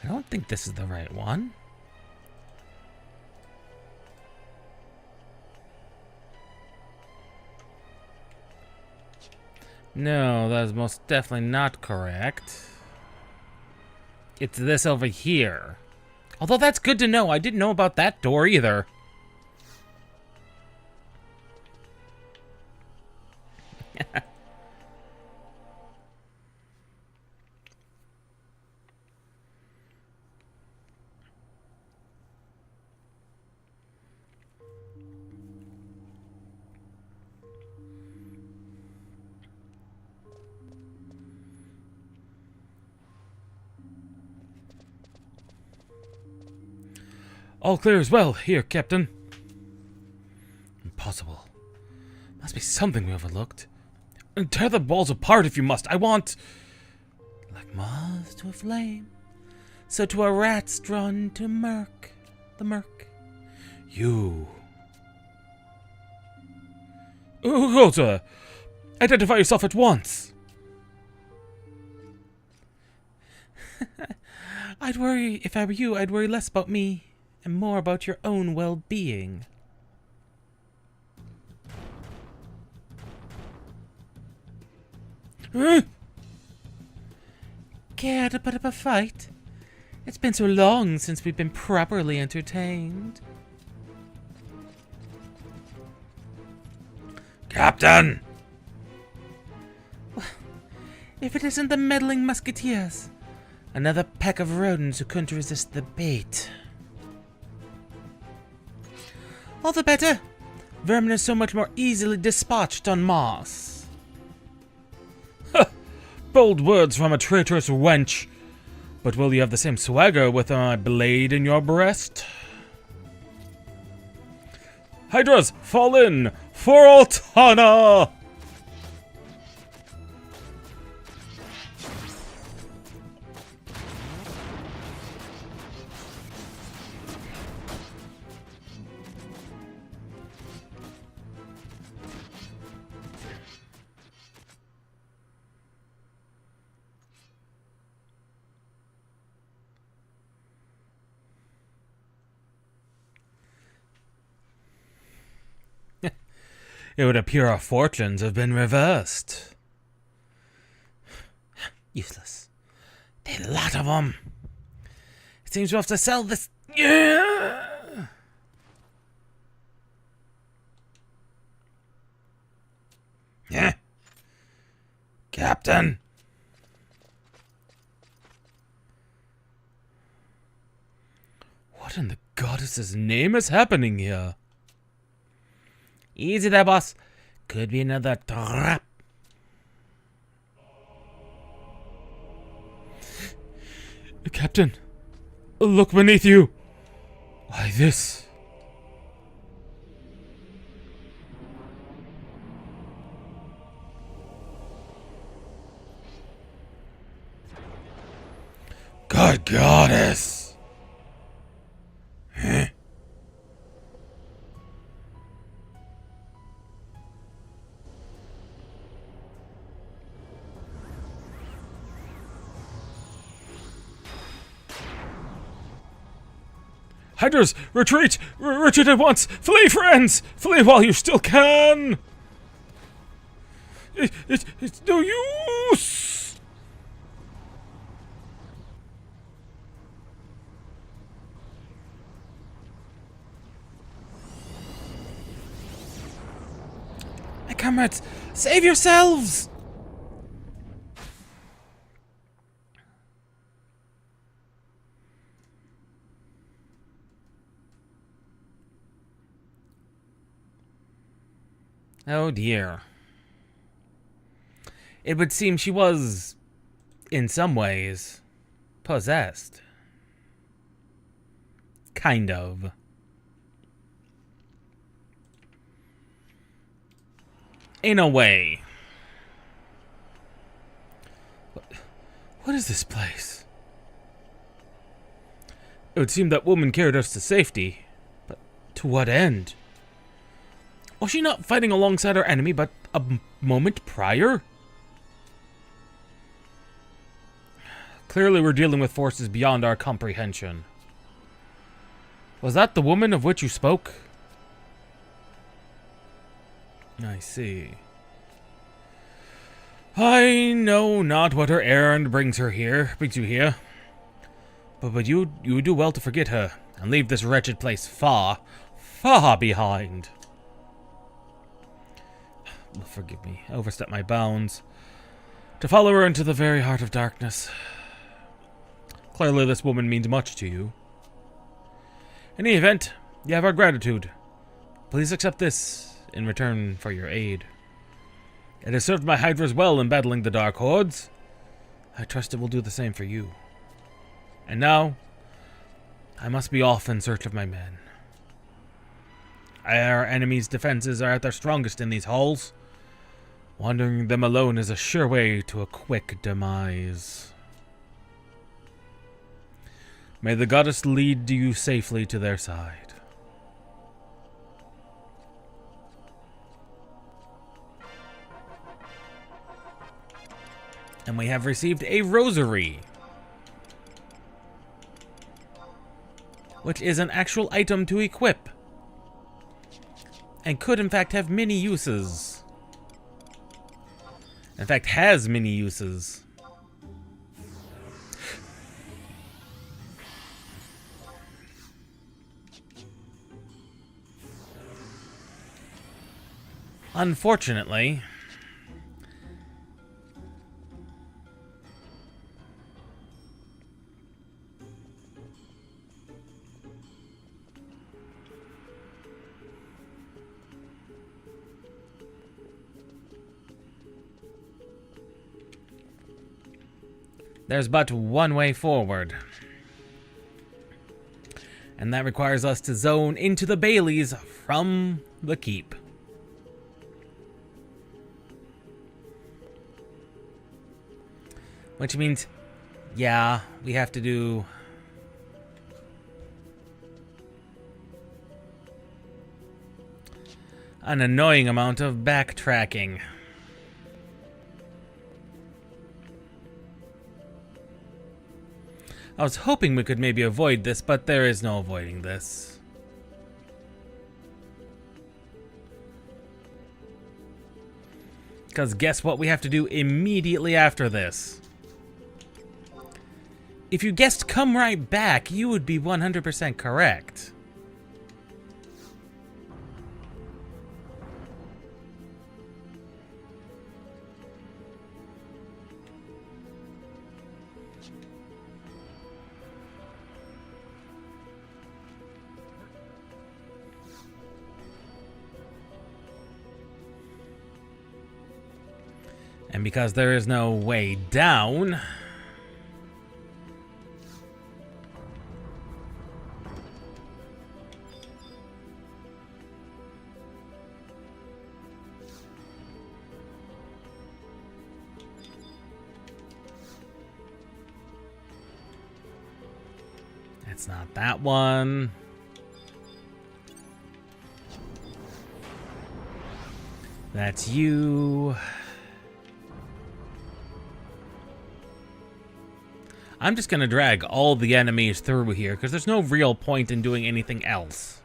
I don't think this is the right one. No, that is most definitely not correct. It's this over here. Although that's good to know. I didn't know about that door either. All clear as well. Here, Captain. Impossible. Must be something we overlooked. And tear the balls apart if you must. I want... Like moths to a flame, so to a rat's drawn to the murk. You... Rota, identify yourself at once. If I were you, I'd worry less about me and more about your own well-being. Care to put up a fight? It's been so long since we've been properly entertained. Captain! If it isn't the meddling musketeers, another pack of rodents who couldn't resist the bait. All the better. Vermin is so much more easily dispatched on Mars. Bold words from a traitorous wench. But will you have the same swagger with a blade in your breast? Hydras, fall in for Altana! It would appear our fortunes have been reversed. Useless. There are a lot of them. It seems we'll have to sell this. Yeah. Yeah. Captain? What in the goddess's name is happening here? Easy there, boss. Could be another trap. Captain, look beneath you. Why, this... Good goddess! Huh? Hydras, retreat! Retreat at once! Flee, friends! Flee while you still can! It's no use! My comrades, save yourselves! Oh dear. It would seem she was, in some ways, possessed. Kind of. In a way. What is this place? It would seem that woman carried us to safety, but to what end? Was she not fighting alongside our enemy but a moment prior? Clearly we're dealing with forces beyond our comprehension. Was that the woman of which you spoke? I see. I know not what her errand brings you here. But you do well to forget her and leave this wretched place far, far behind. Forgive me, I overstepped my bounds. To follow her into the very heart of darkness. Clearly this woman means much to you. In any event, you have our gratitude. Please accept this in return for your aid. It has served my Hydras well in battling the Dark Hordes. I trust it will do the same for you. And now, I must be off in search of my men. Our enemy's defenses are at their strongest in these halls. Wandering them alone is a sure way to a quick demise. May the goddess lead you safely to their side. And we have received a rosary, which is an actual item to equip, and could in fact have many uses. In fact, has many uses. Unfortunately, there's but one way forward. And that requires us to zone into the Baileys from the keep. Which means, yeah, we have to do an annoying amount of backtracking. I was hoping we could maybe avoid this, but there is no avoiding this. Because guess what we have to do immediately after this? If you guessed come right back, you would be 100% correct. And because there is no way down, it's not that one. That's you. I'm just gonna drag all the enemies through here, because there's no real point in doing anything else.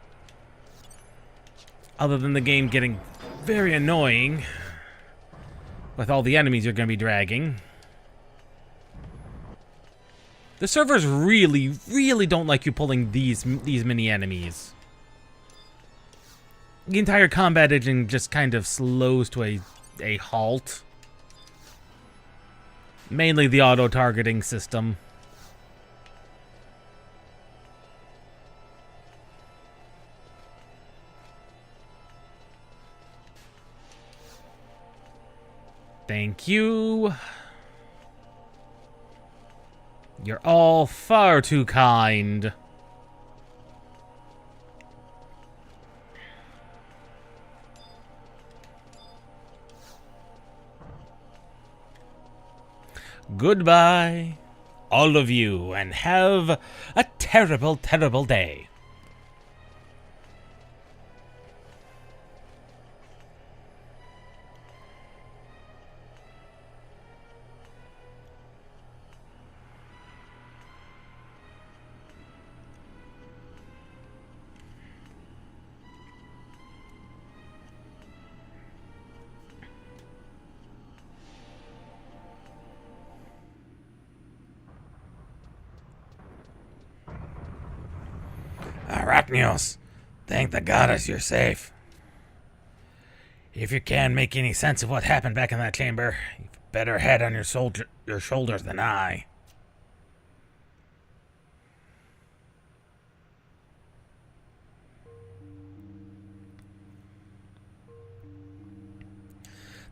Other than the game getting very annoying with all the enemies you're gonna be dragging. The servers really, really don't like you pulling these many enemies. The entire combat engine just kind of slows to a halt. Mainly the auto-targeting system. Thank you. You're all far too kind. Goodbye, all of you, and have a terrible, terrible day. Arachnios, thank the goddess you're safe. If you can make any sense of what happened back in that chamber, you've a better head on your shoulders than I.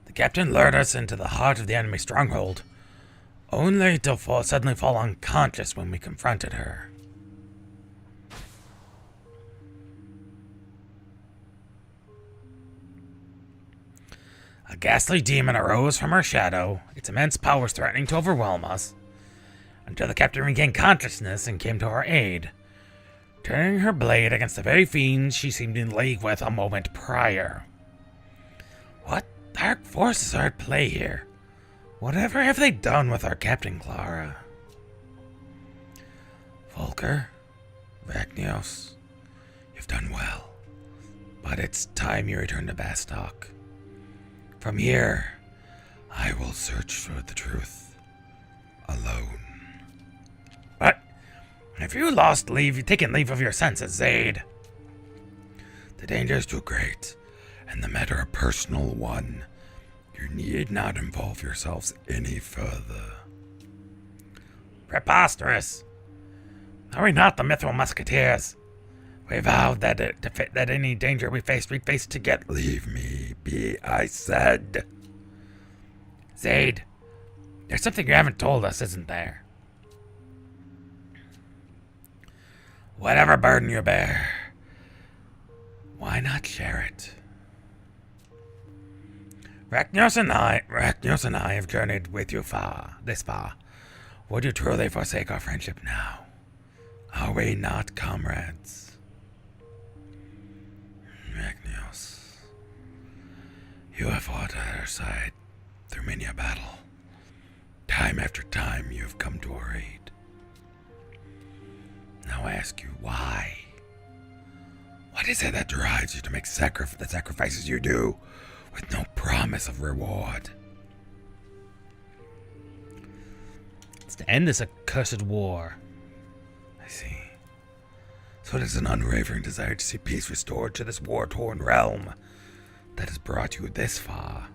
The captain lured us into the heart of the enemy stronghold, only to suddenly fall unconscious when we confronted her. ghastly demon arose from her shadow, its immense powers threatening to overwhelm us, until the captain regained consciousness and came to our aid, turning her blade against the very fiends she seemed in league with a moment prior. What dark forces are at play here? Whatever have they done with our Captain Clara? Volker, Ragnios, you've done well, but it's time you return to Bastok. From here, I will search for the truth, alone. What? Have you taken leave of your senses, Zaid? The danger is too great, and the matter a personal one. You need not involve yourselves any further. Preposterous! Are we not the Mithril Musketeers? We vowed that any danger we faced, we'd face together. Leave me be, I said. Zaid, there's something you haven't told us, isn't there? Whatever burden you bear, why not share it? Ragnios and I have journeyed with you this far. Would you truly forsake our friendship now? Are we not comrades? Ragnios, you have fought at our side through many a battle. Time after time you have come to our aid. Now I ask you, why? What is it that drives you to make the sacrifices you do with no promise of reward? It's to end this accursed war. I see. So it is an unwavering desire to see peace restored to this war-torn realm that has brought you this far.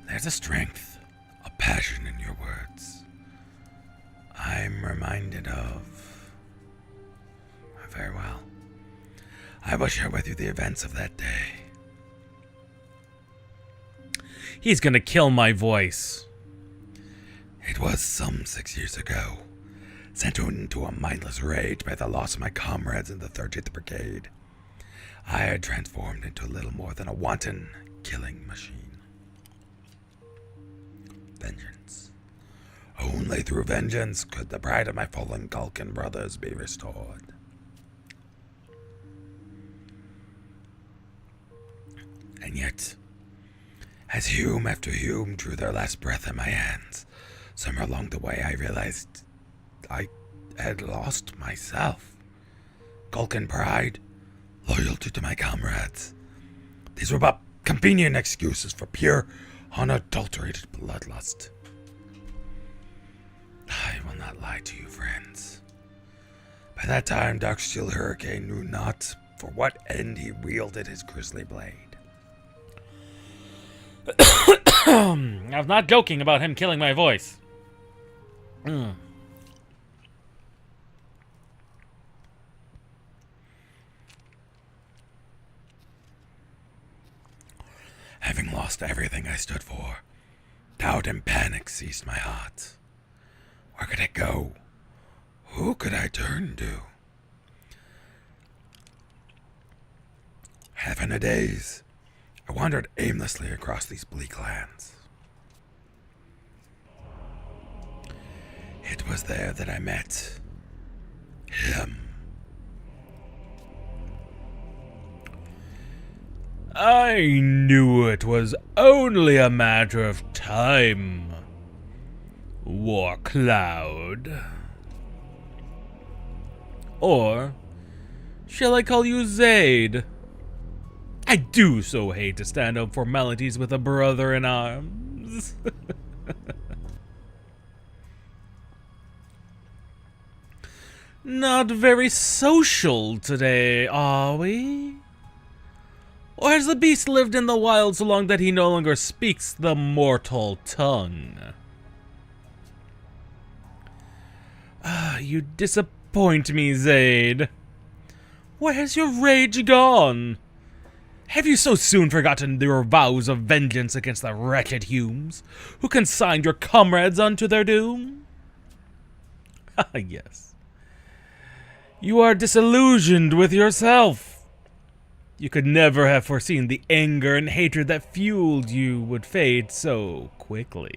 There's a strength, a passion in your words. I'm reminded of... Very well. I will share with you the events of that day. He's gonna kill my voice. It was some 6 years ago, sent into a mindless rage by the loss of my comrades in the 30th Brigade. I had transformed into little more than a wanton killing machine. Vengeance. Only through vengeance could the pride of my fallen Vulcan brothers be restored. And yet, as Hume after Hume drew their last breath in my hands, somewhere along the way I realized I had lost myself. Vulcan pride, loyalty to my comrades. These were but convenient excuses for pure, unadulterated bloodlust. I will not lie to you, friends. By that time, Darksteel Hurricane knew not for what end he wielded his grisly blade. I was not joking about him killing my voice. Having lost everything I stood for, doubt and panic seized my heart. Where could I go? Who could I turn to? Half in a daze, I wandered aimlessly across these bleak lands. It was there that I met him. I knew it was only a matter of time. War Cloud. Or shall I call you Zaid? I do so hate to stand up for melodies with a brother in arms. Not very social today, are we? Or has the beast lived in the wild so long that he no longer speaks the mortal tongue? You disappoint me, Zaid. Where's your rage gone? Have you so soon forgotten your vows of vengeance against the wretched Humes, who consigned your comrades unto their doom? Ah, yes. You are disillusioned with yourself. You could never have foreseen the anger and hatred that fueled you would fade so quickly.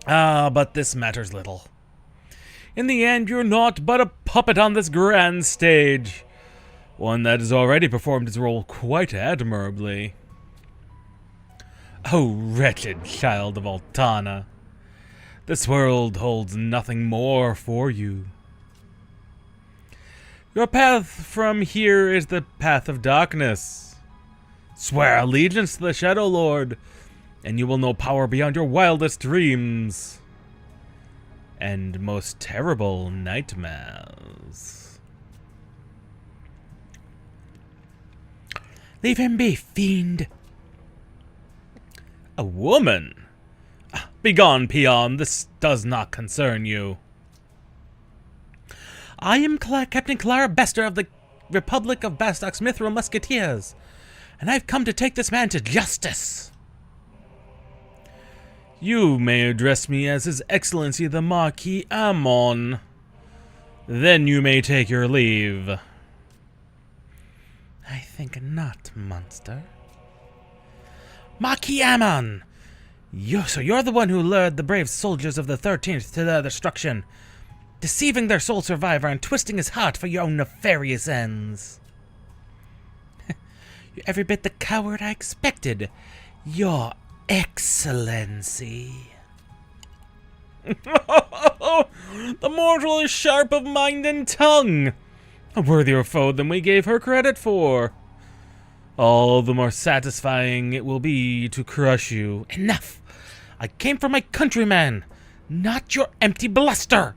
Ah, but this matters little. In the end, you're naught but a puppet on this grand stage, one that has already performed its role quite admirably. Oh, wretched child of Altana, this world holds nothing more for you. Your path from here is the path of darkness. Swear allegiance to the Shadow Lord, and you will know power beyond your wildest dreams and most terrible nightmares. Leave him be, fiend. A woman? Begone, peon, this does not concern you. I am Captain Clara Bester of the Republic of Bastok's Mithril Musketeers, and I've come to take this man to justice. You may address me as His Excellency the Marquis Ammon. Then you may take your leave. I think not, monster. Marquis Ammon! So you're the one who lured the brave soldiers of the 13th to their destruction, deceiving their sole survivor and twisting his heart for your own nefarious ends. You're every bit the coward I expected, Your Excellency. The mortal is sharp of mind and tongue, a worthier foe than we gave her credit for. All the more satisfying it will be to crush you. Enough! I came for my countryman, not your empty bluster.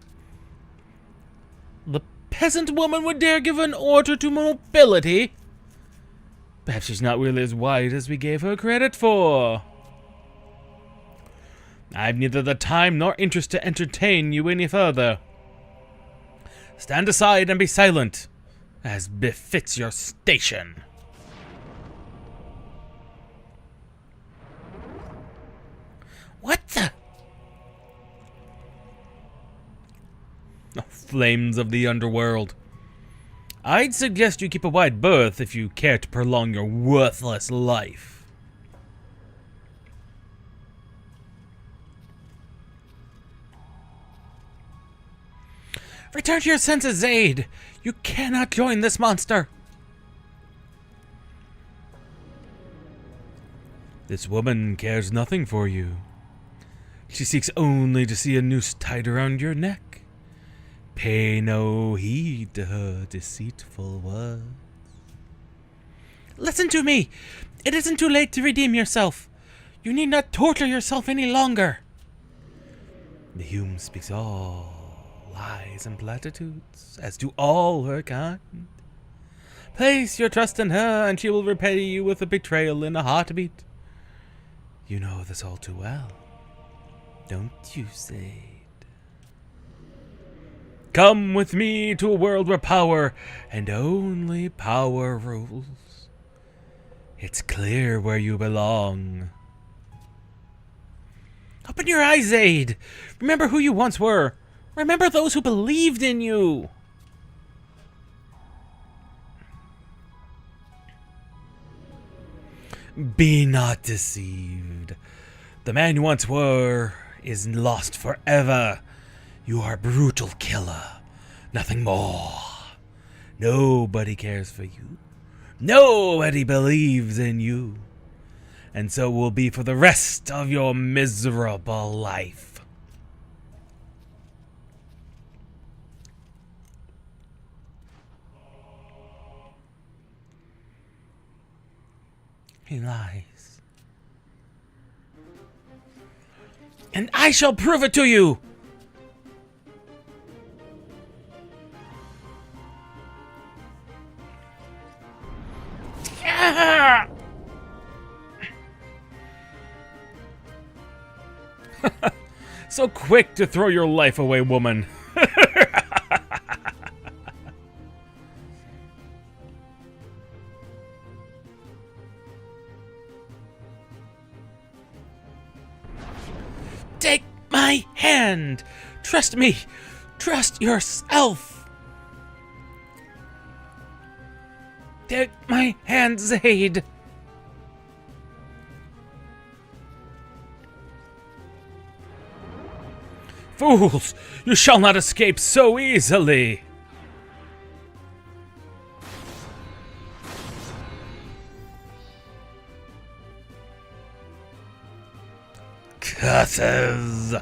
The peasant woman would dare give an order to nobility? Perhaps she's not really as wise as we gave her credit for. I've neither the time nor interest to entertain you any further. Stand aside and be silent, as befits your station. What the? Oh, flames of the underworld. I'd suggest you keep a wide berth if you care to prolong your worthless life. Return to your senses, Zaid. You cannot join this monster. This woman cares nothing for you. She seeks only to see a noose tied around your neck. Pay no heed to her deceitful words. Listen to me. It isn't too late to redeem yourself. You need not torture yourself any longer. The Hume speaks all lies and platitudes, as do all her kind. Place your trust in her, and she will repay you with a betrayal in a heartbeat. You know this all too well, don't you, Zaid? Come with me to a world where power, and only power, rules. It's clear where you belong. Open your eyes, Zaid. Remember who you once were. Remember those who believed in you. Be not deceived. The man you once were is lost forever. You are a brutal killer, nothing more. Nobody cares for you. Nobody believes in you. And so will be for the rest of your miserable life. He lies. And I shall prove it to you! So quick to throw your life away, woman. Take my hand! Trust me! Trust yourself! Take my hand, Zaid! Fools! You shall not escape so easily! Curses!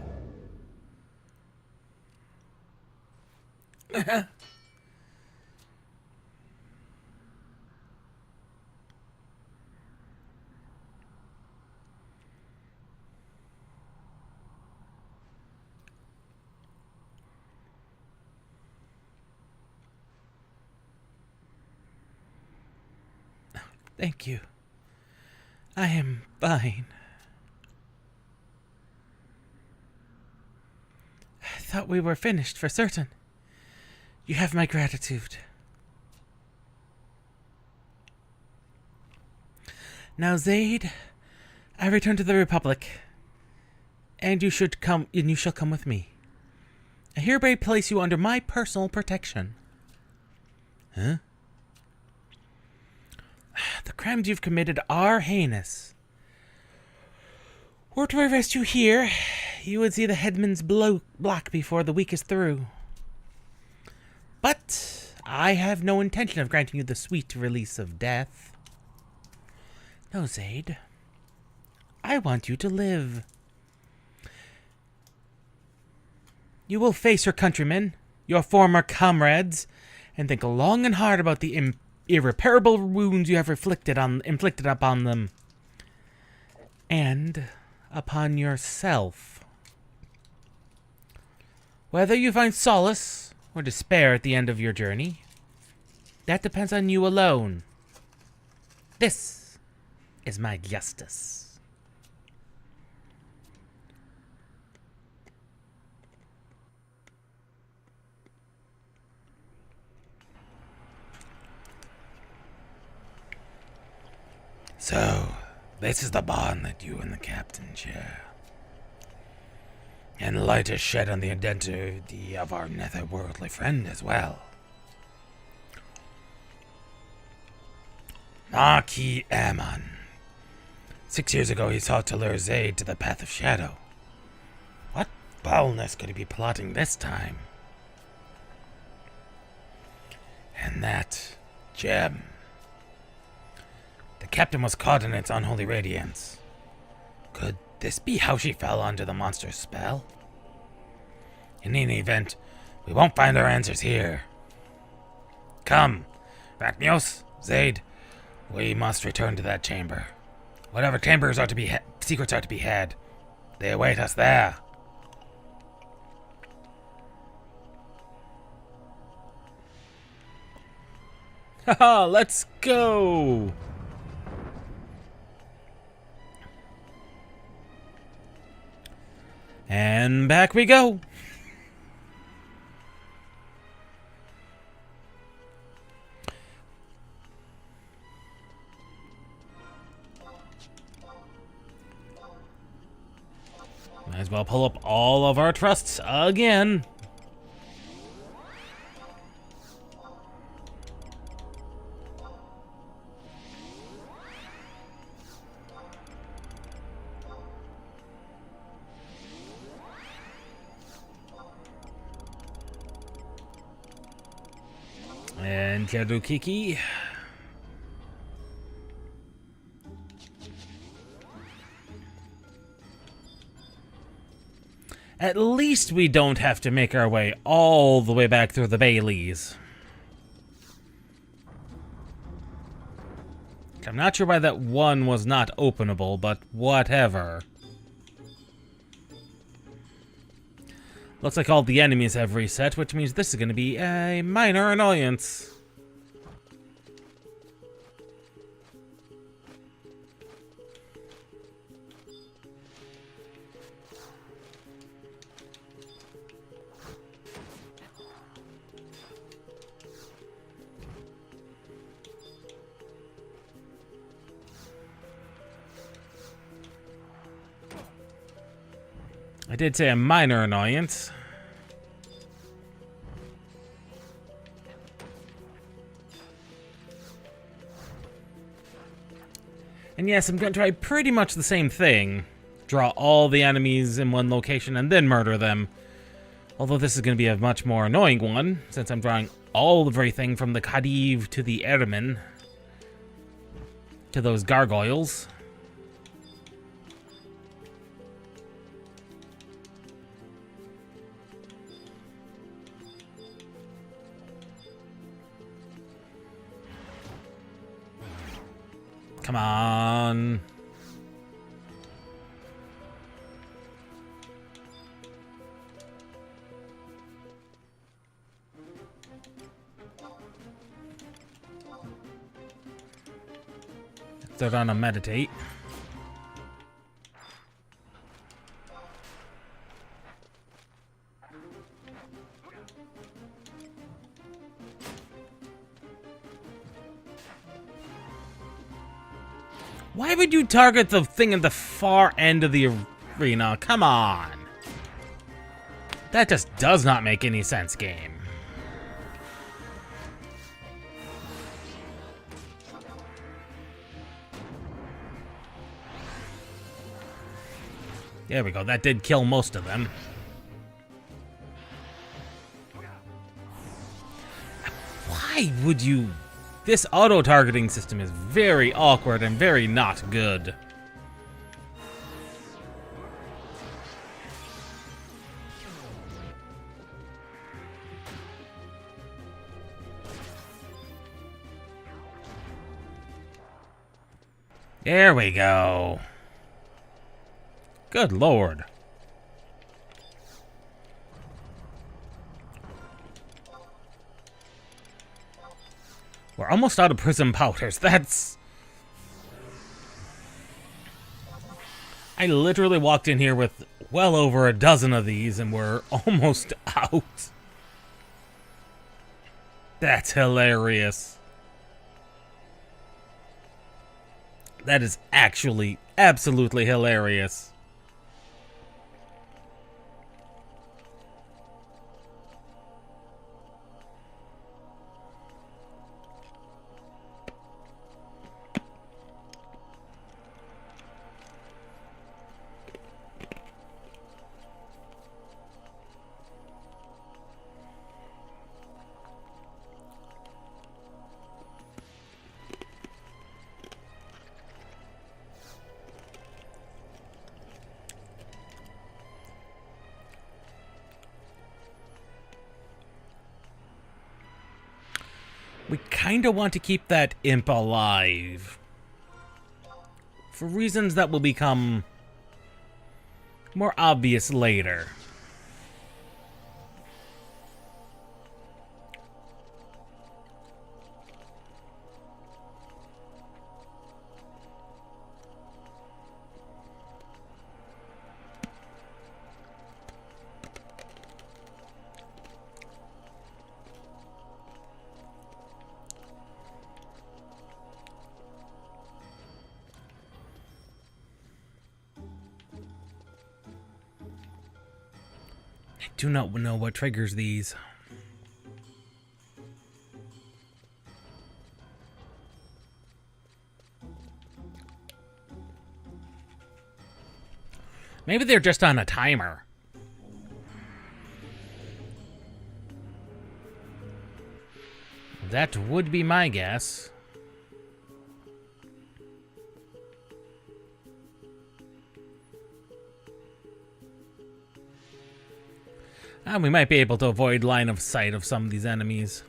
Thank you. I am fine. I thought we were finished for certain. You have my gratitude. Now, Zaid, I return to the Republic, and you shall come with me. I hereby place you under my personal protection. Huh? The crimes you've committed are heinous. Were to arrest you here, you would see the headman's block before the week is through. But I have no intention of granting you the sweet release of death. No, Zaid. I want you to live. You will face your countrymen, your former comrades, and think long and hard about the irreparable wounds you have inflicted upon them, and upon yourself. Whether you find solace or despair at the end of your journey, that depends on you alone. This is my justice. So, this is the bond that you and the captain share. And light is shed on the identity of our netherworldly friend as well. Marquis Ammon. 6 years ago he sought to lure Zaid to the path of shadow. What foulness could he be plotting this time? And that gem. The captain was caught in its unholy radiance. Could this be how she fell under the monster's spell? In any event, we won't find our answers here. Come, Rachnios, Zaid, we must return to that chamber. Whatever chambers are to be secrets are to be had, they await us there. Haha, let's go! And back we go. Might as well pull up all of our trusts again. And Kadukiki. At least we don't have to make our way all the way back through the Baileys. I'm not sure why that one was not openable, but whatever. Looks like all the enemies have reset, which means this is going to be a minor annoyance. I did say a minor annoyance. And yes, I'm going to try pretty much the same thing. Draw all the enemies in one location and then murder them. Although this is going to be a much more annoying one, since I'm drawing all of everything from the XIV to the Erdeman to those gargoyles. Come on. Start on a meditate. Why would you target the thing at the far end of the arena? Come on. That just does not make any sense, game. There we go. That did kill most of them. Why would you... This auto-targeting system is very awkward and very not good. There we go. Good lord. We're almost out of prism powders. That's... I literally walked in here with well over a dozen of these and we're almost out. That's hilarious. That is actually absolutely hilarious. We kinda want to keep that imp alive. For reasons that will become more obvious later. Do not know what triggers these. Maybe they're just on a timer. That would be my guess. We might be able to avoid line of sight of some of these enemies.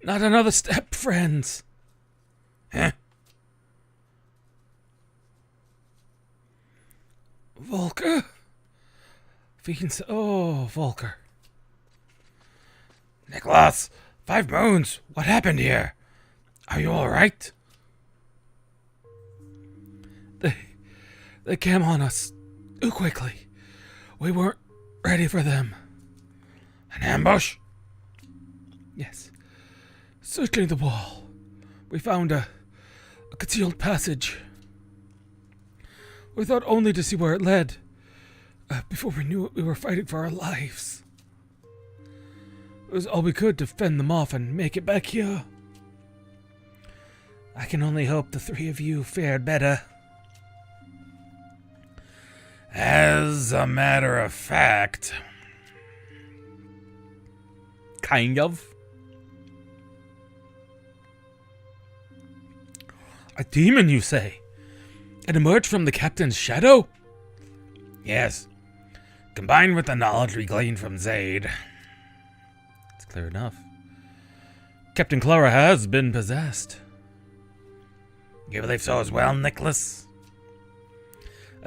Not another step, friends. Huh? Volker? Fiends. Oh, Volker. Nicholas, 5 moons. What happened here? Are you all right? They came on us too quickly. We weren't ready for them. An ambush? Yes. Circling the wall, we found a concealed passage. We thought only to see where it led. Before we knew it, we were fighting for our lives. It was all we could to fend them off and make it back here. I can only hope the 3 of you fared better. As a matter of fact... Kind of. A demon, you say? It emerged from the captain's shadow? Yes. Combined with the knowledge we gleaned from Zaid. It's clear enough. Captain Clara has been possessed. You believe so as well, Nicholas?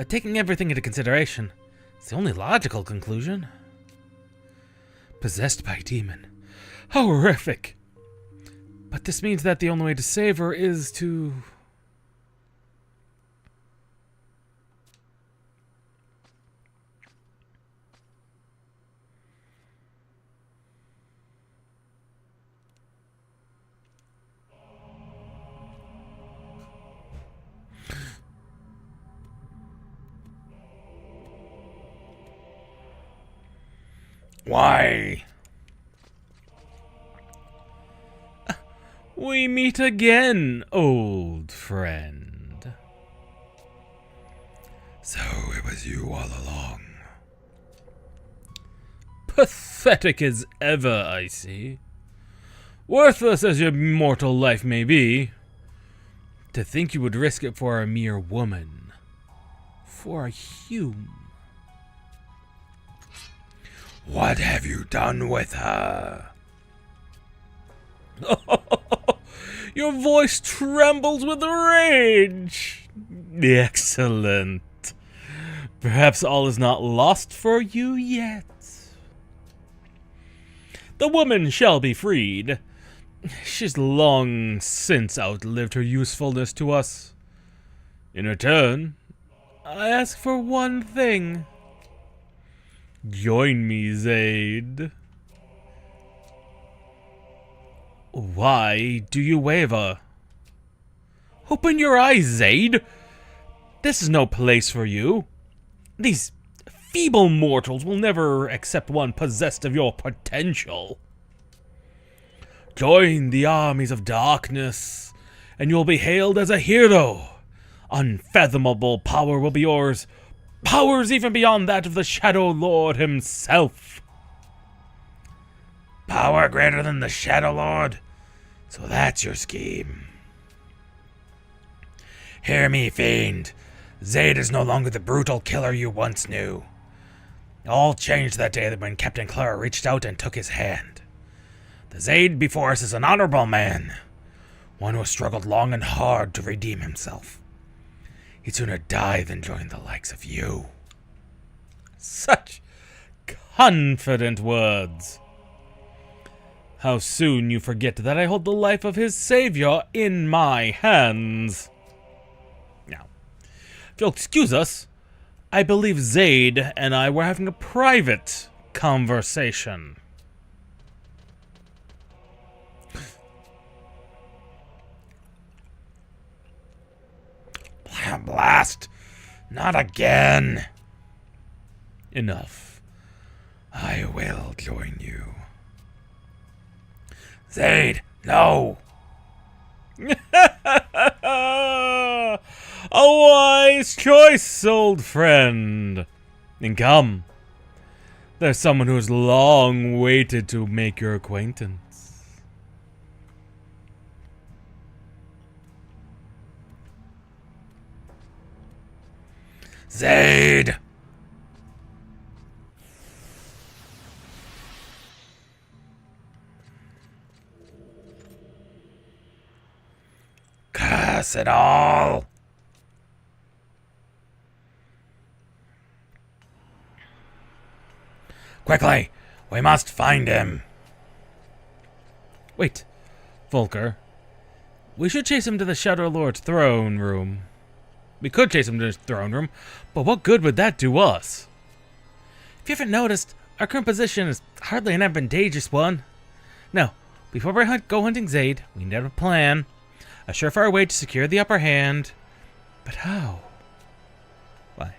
Taking everything into consideration, it's the only logical conclusion. Possessed by a demon. How horrific! But this means that the only way to save her is to... Why? We meet again, old friend. So it was you all along. Pathetic as ever, I see. Worthless as your mortal life may be. To think you would risk it for a mere woman. For a hume. What have you done with her? Your voice trembles with rage. Excellent. Perhaps all is not lost for you yet. The woman shall be freed. She's long since outlived her usefulness to us. In return, I ask for one thing. Join me, Zaid. Why do you waver? Open your eyes, Zaid. This is no place for you. These feeble mortals will never accept one possessed of your potential. Join the armies of darkness, and you'll be hailed as a hero. Unfathomable power will be yours. Powers even beyond that of the Shadow Lord himself. Power greater than the Shadow Lord? So that's your scheme. Hear me, fiend. Zaid is no longer the brutal killer you once knew. All changed that day when Captain Clara reached out and took his hand. The Zaid before us is an honorable man. One who has struggled long and hard to redeem himself. He'd sooner die than join the likes of you. Such confident words. How soon you forget that I hold the life of his savior in my hands. Now, if you'll excuse us, I believe Zaid and I were having a private conversation. Blast! Not again! Enough. I will join you. Zaid, no! A wise choice, old friend. And come, there's someone who has long waited to make your acquaintance. Zaid! us it all. Quickly, we must find him. Wait, Volker. We should chase him to the Shadow Lord's throne room. We could chase him to his throne room, but what good would that do us? If you haven't noticed, our current position is hardly an advantageous one. Now, before we go hunting Zaid, we need a plan. A surefire way to secure the upper hand. But how? Why,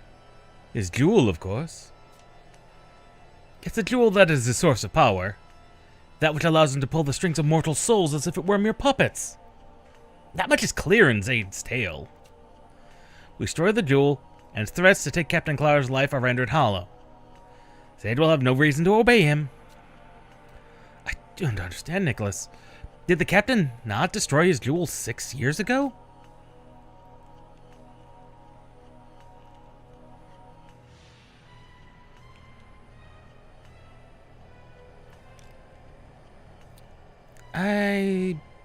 his jewel, of course. It's a jewel that is the source of power. That which allows him to pull the strings of mortal souls as if it were mere puppets. That much is clear in Zaid's tale. We destroy the jewel, and its threats to take Captain Clara's life are rendered hollow. Zaid will have no reason to obey him. I don't understand, Nicholas. Did the captain not destroy his jewel 6 years ago?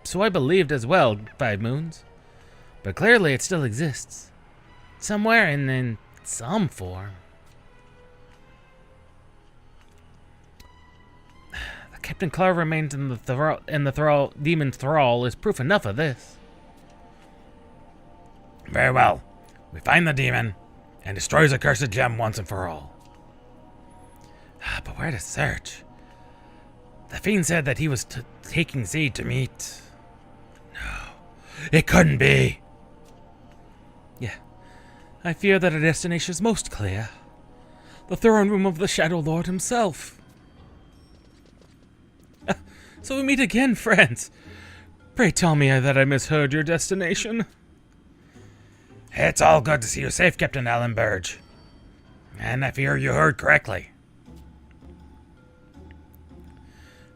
So I believed as well, 5 moons. But clearly it still exists. Somewhere and in some form. The Captain Clara remains in the demon's thrall is proof enough of this. Very well. We find the demon and destroys the cursed gem once and for all. But where to search? The fiend said that he was taking Zaid to meet... No, it couldn't be. Yeah, I fear that our destination is most clear. The throne room of the Shadow Lord himself. So we meet again, friends. Pray tell me that I misheard your destination. It's all good to see you safe, Captain Alan Burge. And I fear you heard correctly.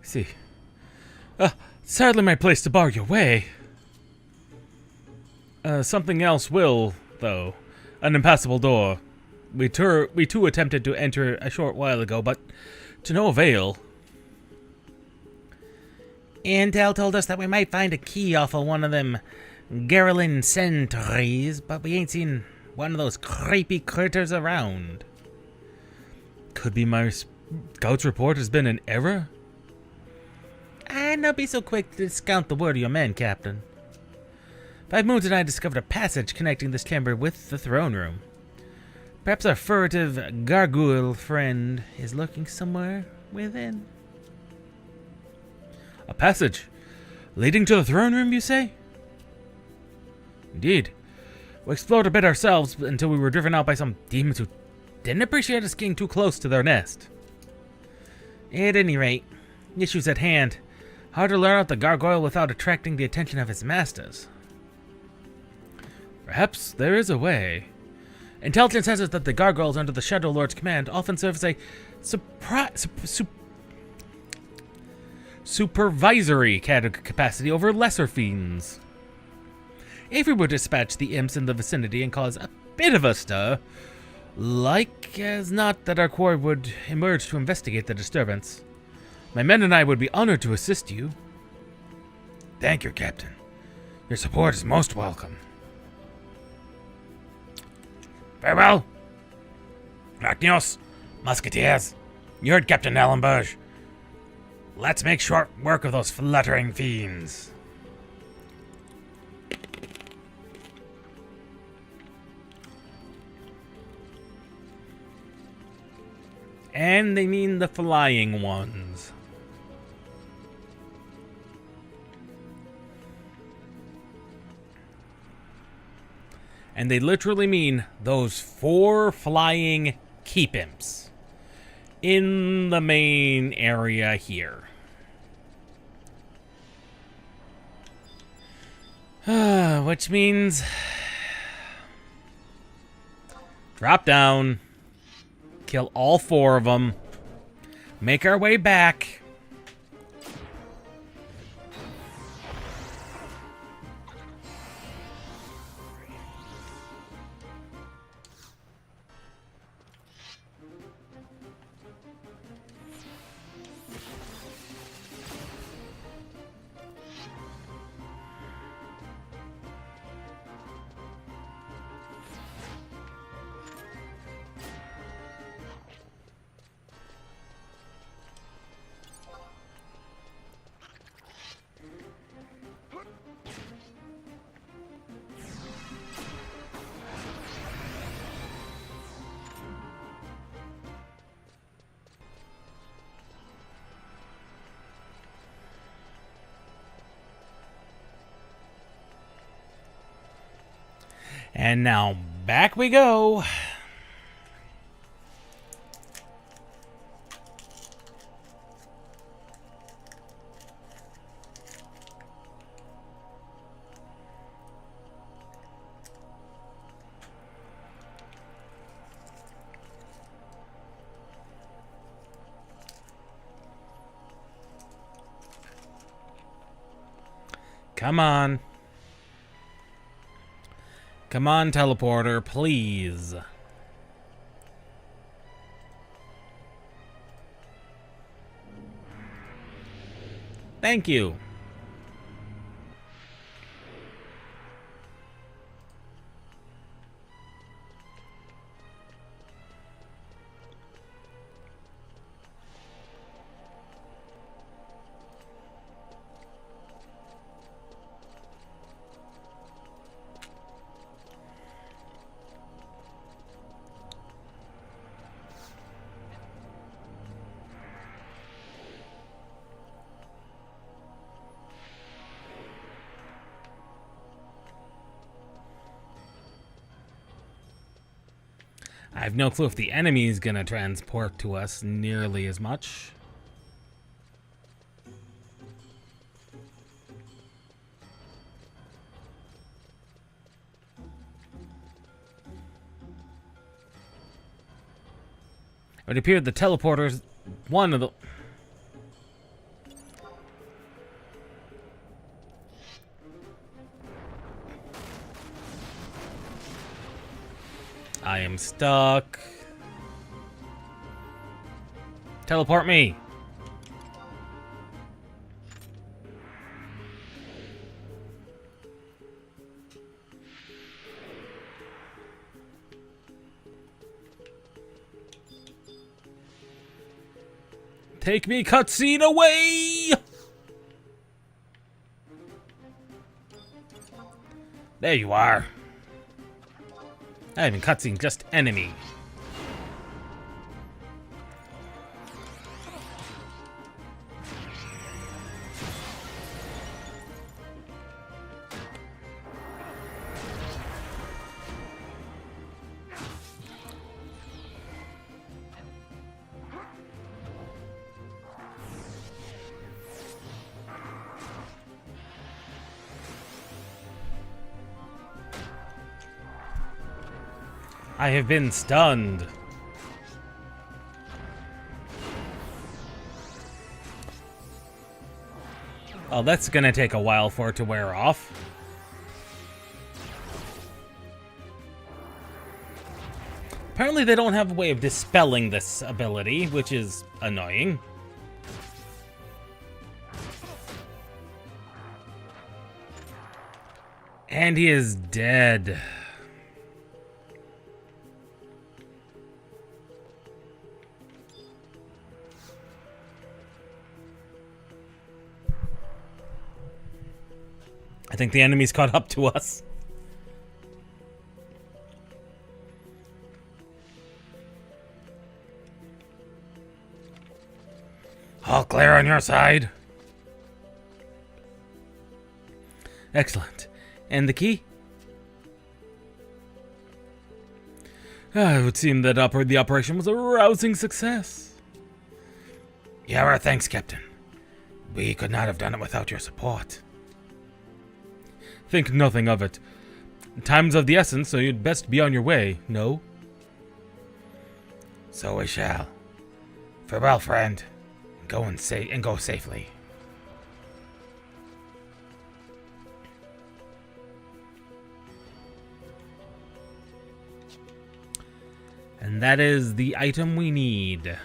See. It's hardly my place to bar your way. Something else will, though. An impassable door. We too attempted to enter a short while ago, but to no avail. Intel told us that we might find a key off of one of them Garrelin sentries, but we ain't seen one of those creepy critters around. Could be my scout's report has been an error? I'd not be so quick to discount the word of your men, Captain. 5 moons and I discovered a passage connecting this chamber with the throne room. Perhaps our furtive gargoyle friend is lurking somewhere within. A passage leading to the throne room, you say? Indeed. We explored a bit ourselves until we were driven out by some demons who didn't appreciate us getting too close to their nest. At any rate, issues at hand. Hard to lure out the gargoyle without attracting the attention of his masters. Perhaps there is a way. Intelligence has it that the gargoyles under the Shadow Lord's command often serve as a supervisory capacity over lesser fiends. If we would dispatch the imps in the vicinity and cause a bit of a stir, like as not that our quarry would emerge to investigate the disturbance, my men and I would be honored to assist you. Thank you, Captain. Your support is most welcome. Very well. Rachnios, Musketeers, you heard Captain Ellenberg. Let's make short work of those fluttering fiends. And they mean the flying ones. And they literally mean those 4 flying keep imps in the main area here. Which means drop down, kill all 4 of them, make our way back. And now back we go. Come on. Come on, teleporter, please. Thank you. I have no clue if the enemy is gonna transport to us nearly as much. It appeared the teleporter's one of the... I am stuck. Teleport me. Take me, cutscene, away! There you are. Not even cutscene, just enemy. I have been stunned. Oh, that's gonna take a while for it to wear off. Apparently they don't have a way of dispelling this ability, which is annoying. And he is dead. I think the enemy's caught up to us. All clear on your side? Excellent. And the key? It would seem that the operation was a rousing success. Yeah, our thanks, Captain. We could not have done it without your support. Think nothing of it. Time's of the essence, so you'd best be on your way, no? So we shall. Farewell, friend. Go safely. And that is the item we need.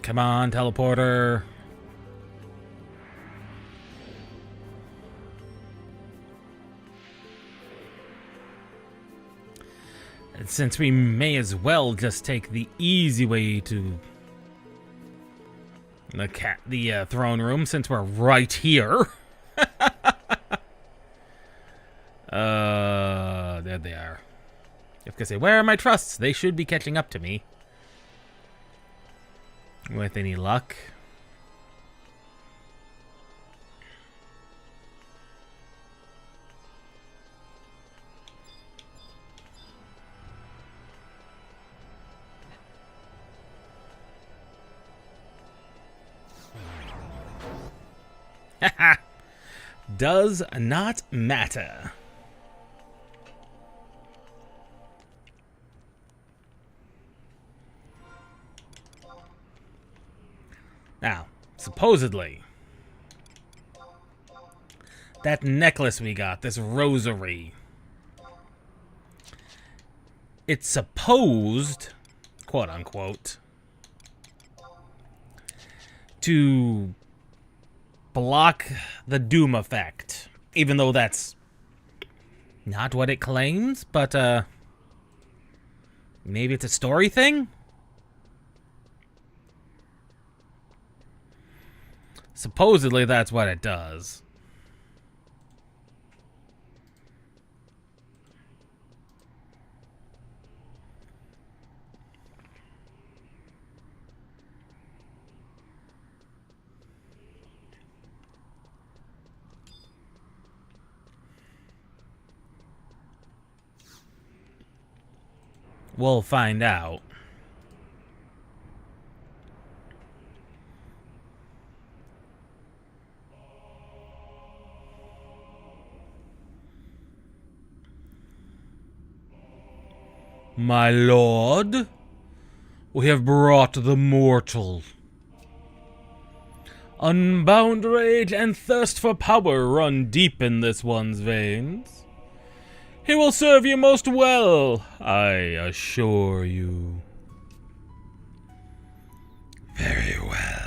Come on, teleporter. And since we may as well just take the easy way to the throne room, since we're right here. There they are. You have to say, where are my trusts? They should be catching up to me. With any luck. Does not matter. Now, supposedly, that necklace we got, this rosary, it's supposed, quote unquote, to block the doom effect, even though that's not what it claims, but maybe it's a story thing? Supposedly that's what it does. We'll find out. My lord, we have brought the mortal. Unbound rage and thirst for power run deep in this one's veins. He will serve you most well, I assure you. Very well.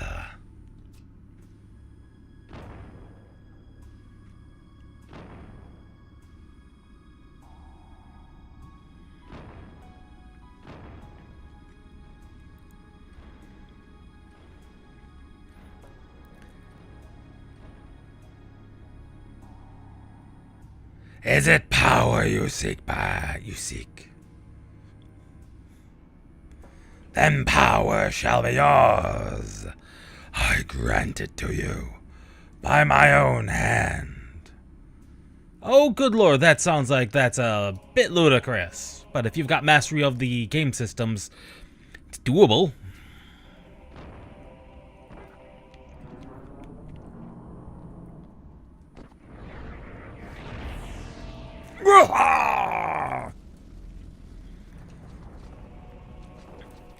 Is it power you seek? Then power shall be yours. I grant it to you by my own hand. Oh, good lord, that sounds like that's a bit ludicrous. But if you've got mastery of the game systems, it's doable.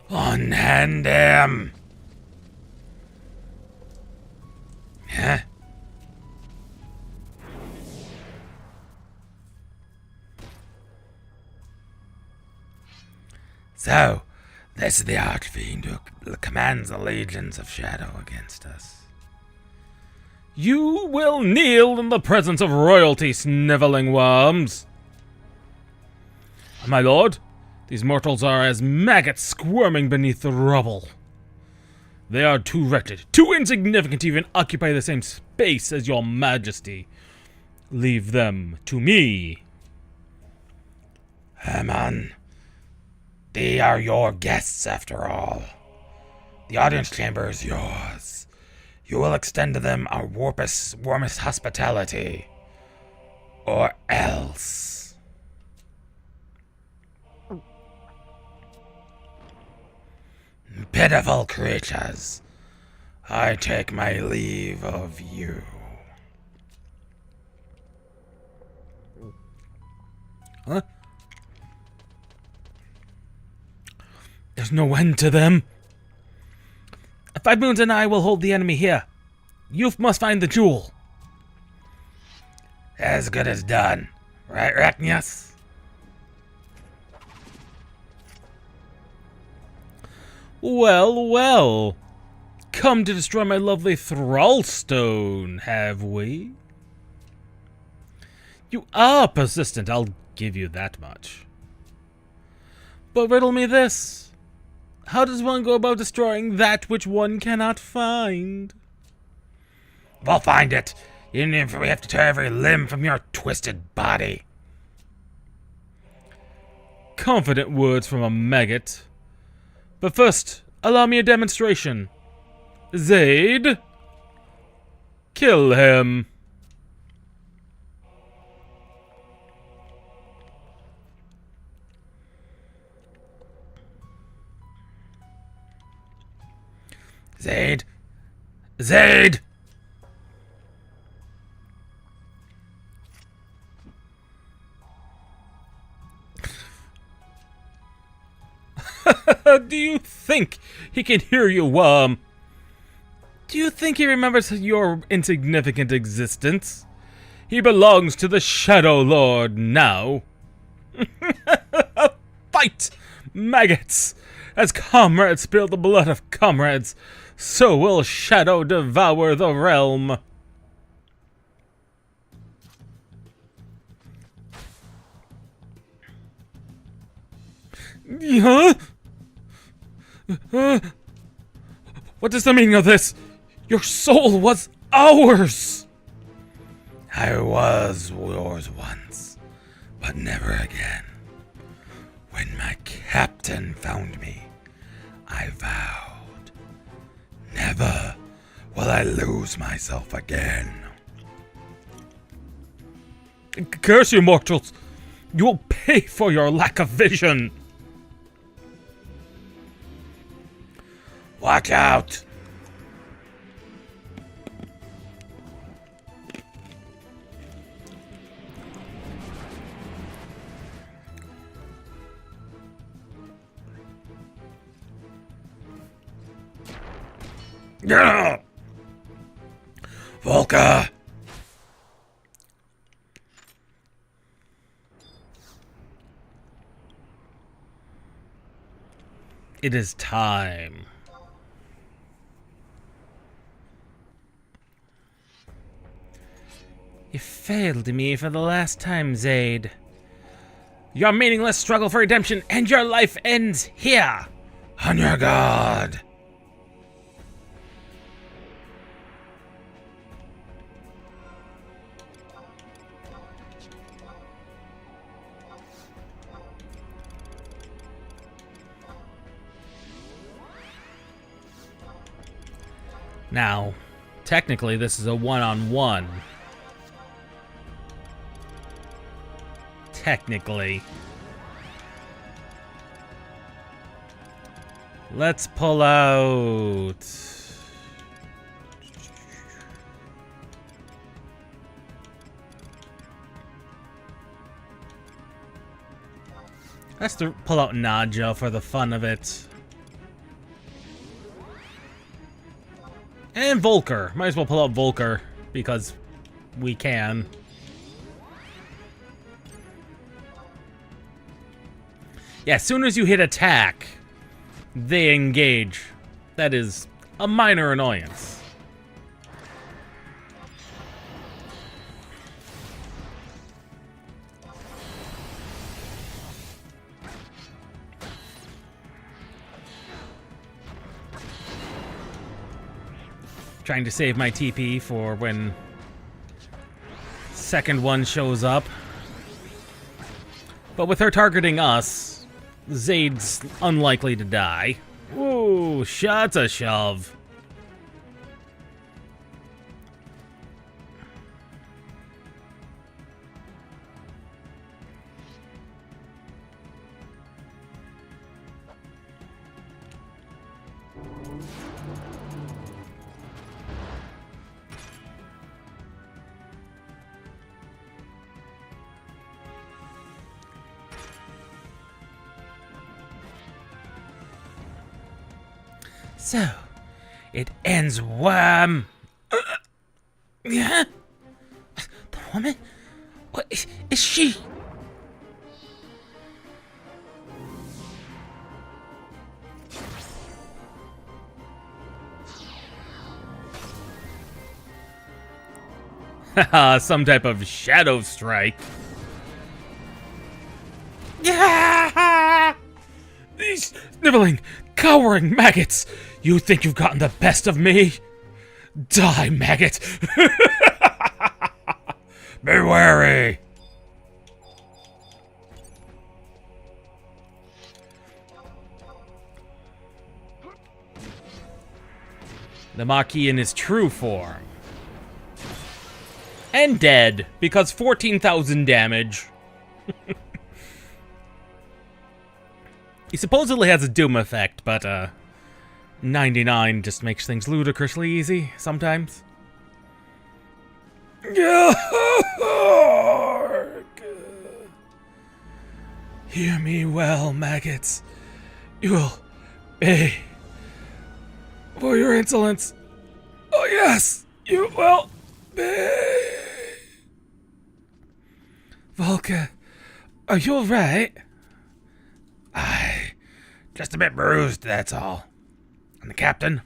Unhand him! Huh? So, this is the Archfiend who commands the legions of shadow against us. You will kneel in the presence of royalty, sniveling worms. My lord, these mortals are as maggots squirming beneath the rubble. They are too wretched, too insignificant to even occupy the same space as your majesty. Leave them to me. Herman, they are your guests after all. The audience chamber is yours. You will extend to them our warmest hospitality. Or else. Pitiful creatures, I take my leave of you. Huh? There's no end to them. 5 Moons and I will hold the enemy here. You must find the jewel. As good as done. Right, Rachnius? Well, well. Come to destroy my lovely Thrallstone, have we? You are persistent, I'll give you that much. But riddle me this. How does one go about destroying that which one cannot find? We'll find it, even if we have to tear every limb from your twisted body. Confident words from a maggot. But first, allow me a demonstration. Zaid, kill him. Zaid! Zaid! Do you think he can hear you, Worm? Do you think he remembers your insignificant existence? He belongs to the Shadow Lord now. Fight, maggots! As comrades spill the blood of comrades, so will Shadow devour the realm. Huh? What is the meaning of this? Your soul was ours! I was yours once, but never again. When my captain found me, I vowed, never will I lose myself again. Curse you, mortals! You will pay for your lack of vision! Watch out! Yeah! Volka! It is time. You failed me for the last time, Zaid. Your meaningless struggle for redemption and your life ends here! On your guard! Now, technically this is a one-on-one. Technically. Let's pull out... Let's pull out Nadja for the fun of it. And Volker. Might as well pull out Volker, because we can. Yeah, as soon as you hit attack, they engage. That is a minor annoyance. Trying to save my TP for when second one shows up. But with her targeting us, Zaid's unlikely to die. Ooh, shots a shove. So, it ends, Worm. Yeah? The woman? What is she? Haha, some type of shadow strike. Yeah! These sniveling, cowering maggots! You think you've gotten the best of me? Die, maggot! Be wary! The Maquis in his true form. And dead, because 14,000 damage. He supposedly has a doom effect, but 99 just makes things ludicrously easy sometimes. Hear me well, maggots. You will pay for your insolence. Oh yes, you will pay. Volka, are you alright? Aye, just a bit bruised, that's all. And the captain?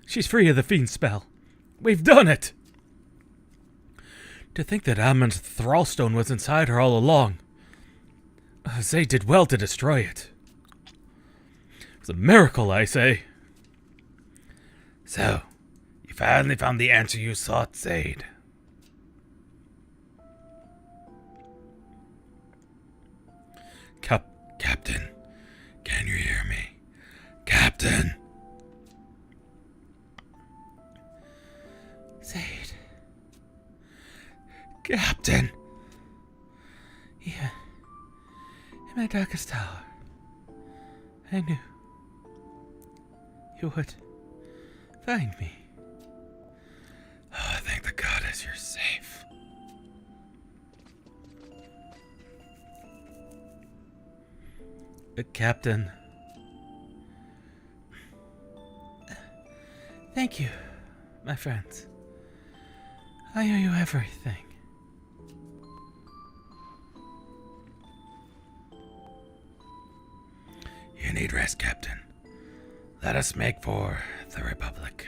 She's free of the fiend spell. We've done it! To think that Ammon's Thrallstone was inside her all along. They did well to destroy it. It was a miracle, I say. So, you finally found the answer you sought, Zaid. Captain, can you hear me? Captain! Zaid. Captain! Yeah. In my darkest hour, I knew you would find me. Oh, thank the goddess you're safe. Captain. Thank you, my friends. I owe you everything. You need rest, Captain. Let us make for the Republic.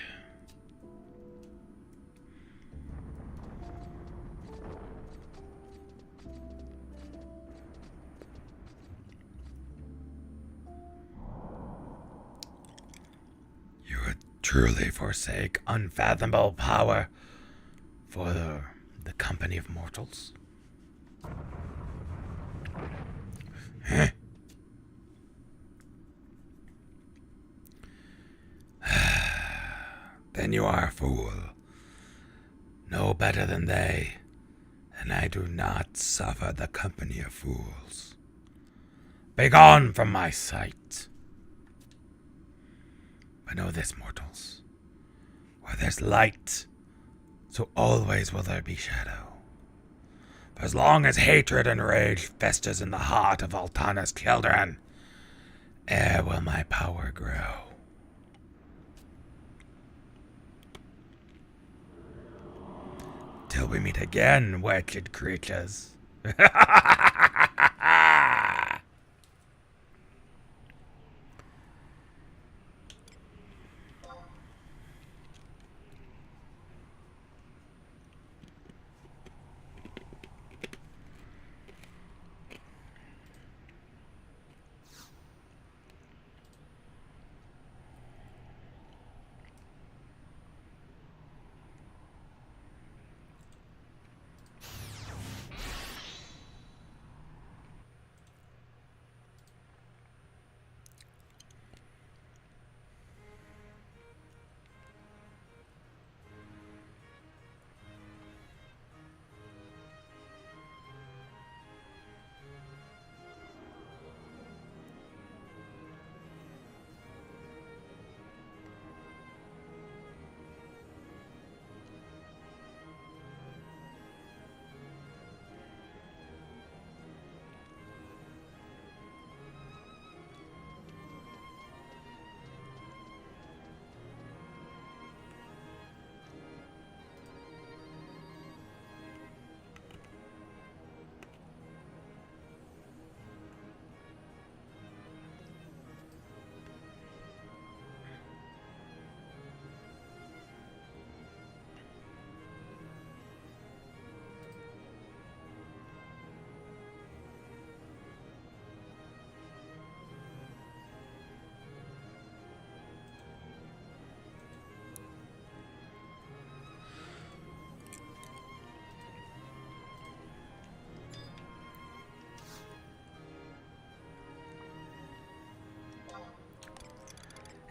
You would truly forsake unfathomable power for the company of mortals? Huh? Then you are a fool. No better than they, and I do not suffer the company of fools. Begone from my sight. But know this, mortals. Where there's light, so always will there be shadow. For as long as hatred and rage festers in the heart of Altana's children, ere will my power grow. Till we meet again, wretched creatures.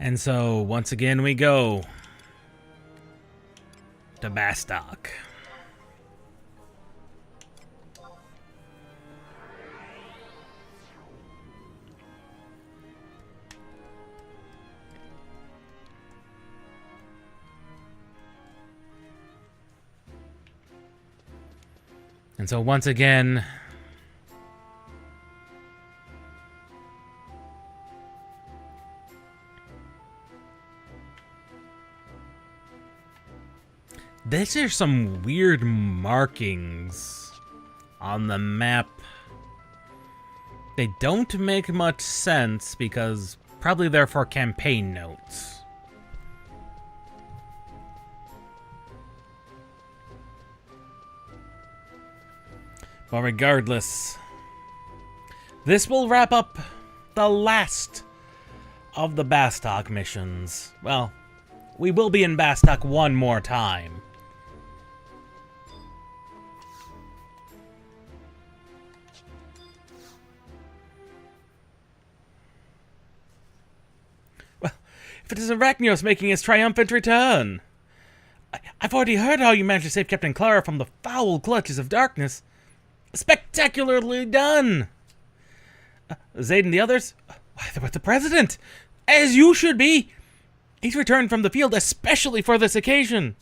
And so, once again, we go to Bastok. And so, once again, these are some weird markings on the map. They don't make much sense because probably they're for campaign notes. But regardless, this will wrap up the last of the Bastok missions. Well, we will be in Bastok one more time. Well, if it isn't Arachnios making his triumphant return. I've already heard how you managed to save Captain Clara from the foul clutches of darkness. Spectacularly done! Zaid and the others? Why, they're with the President! As you should be! He's returned from the field especially for this occasion.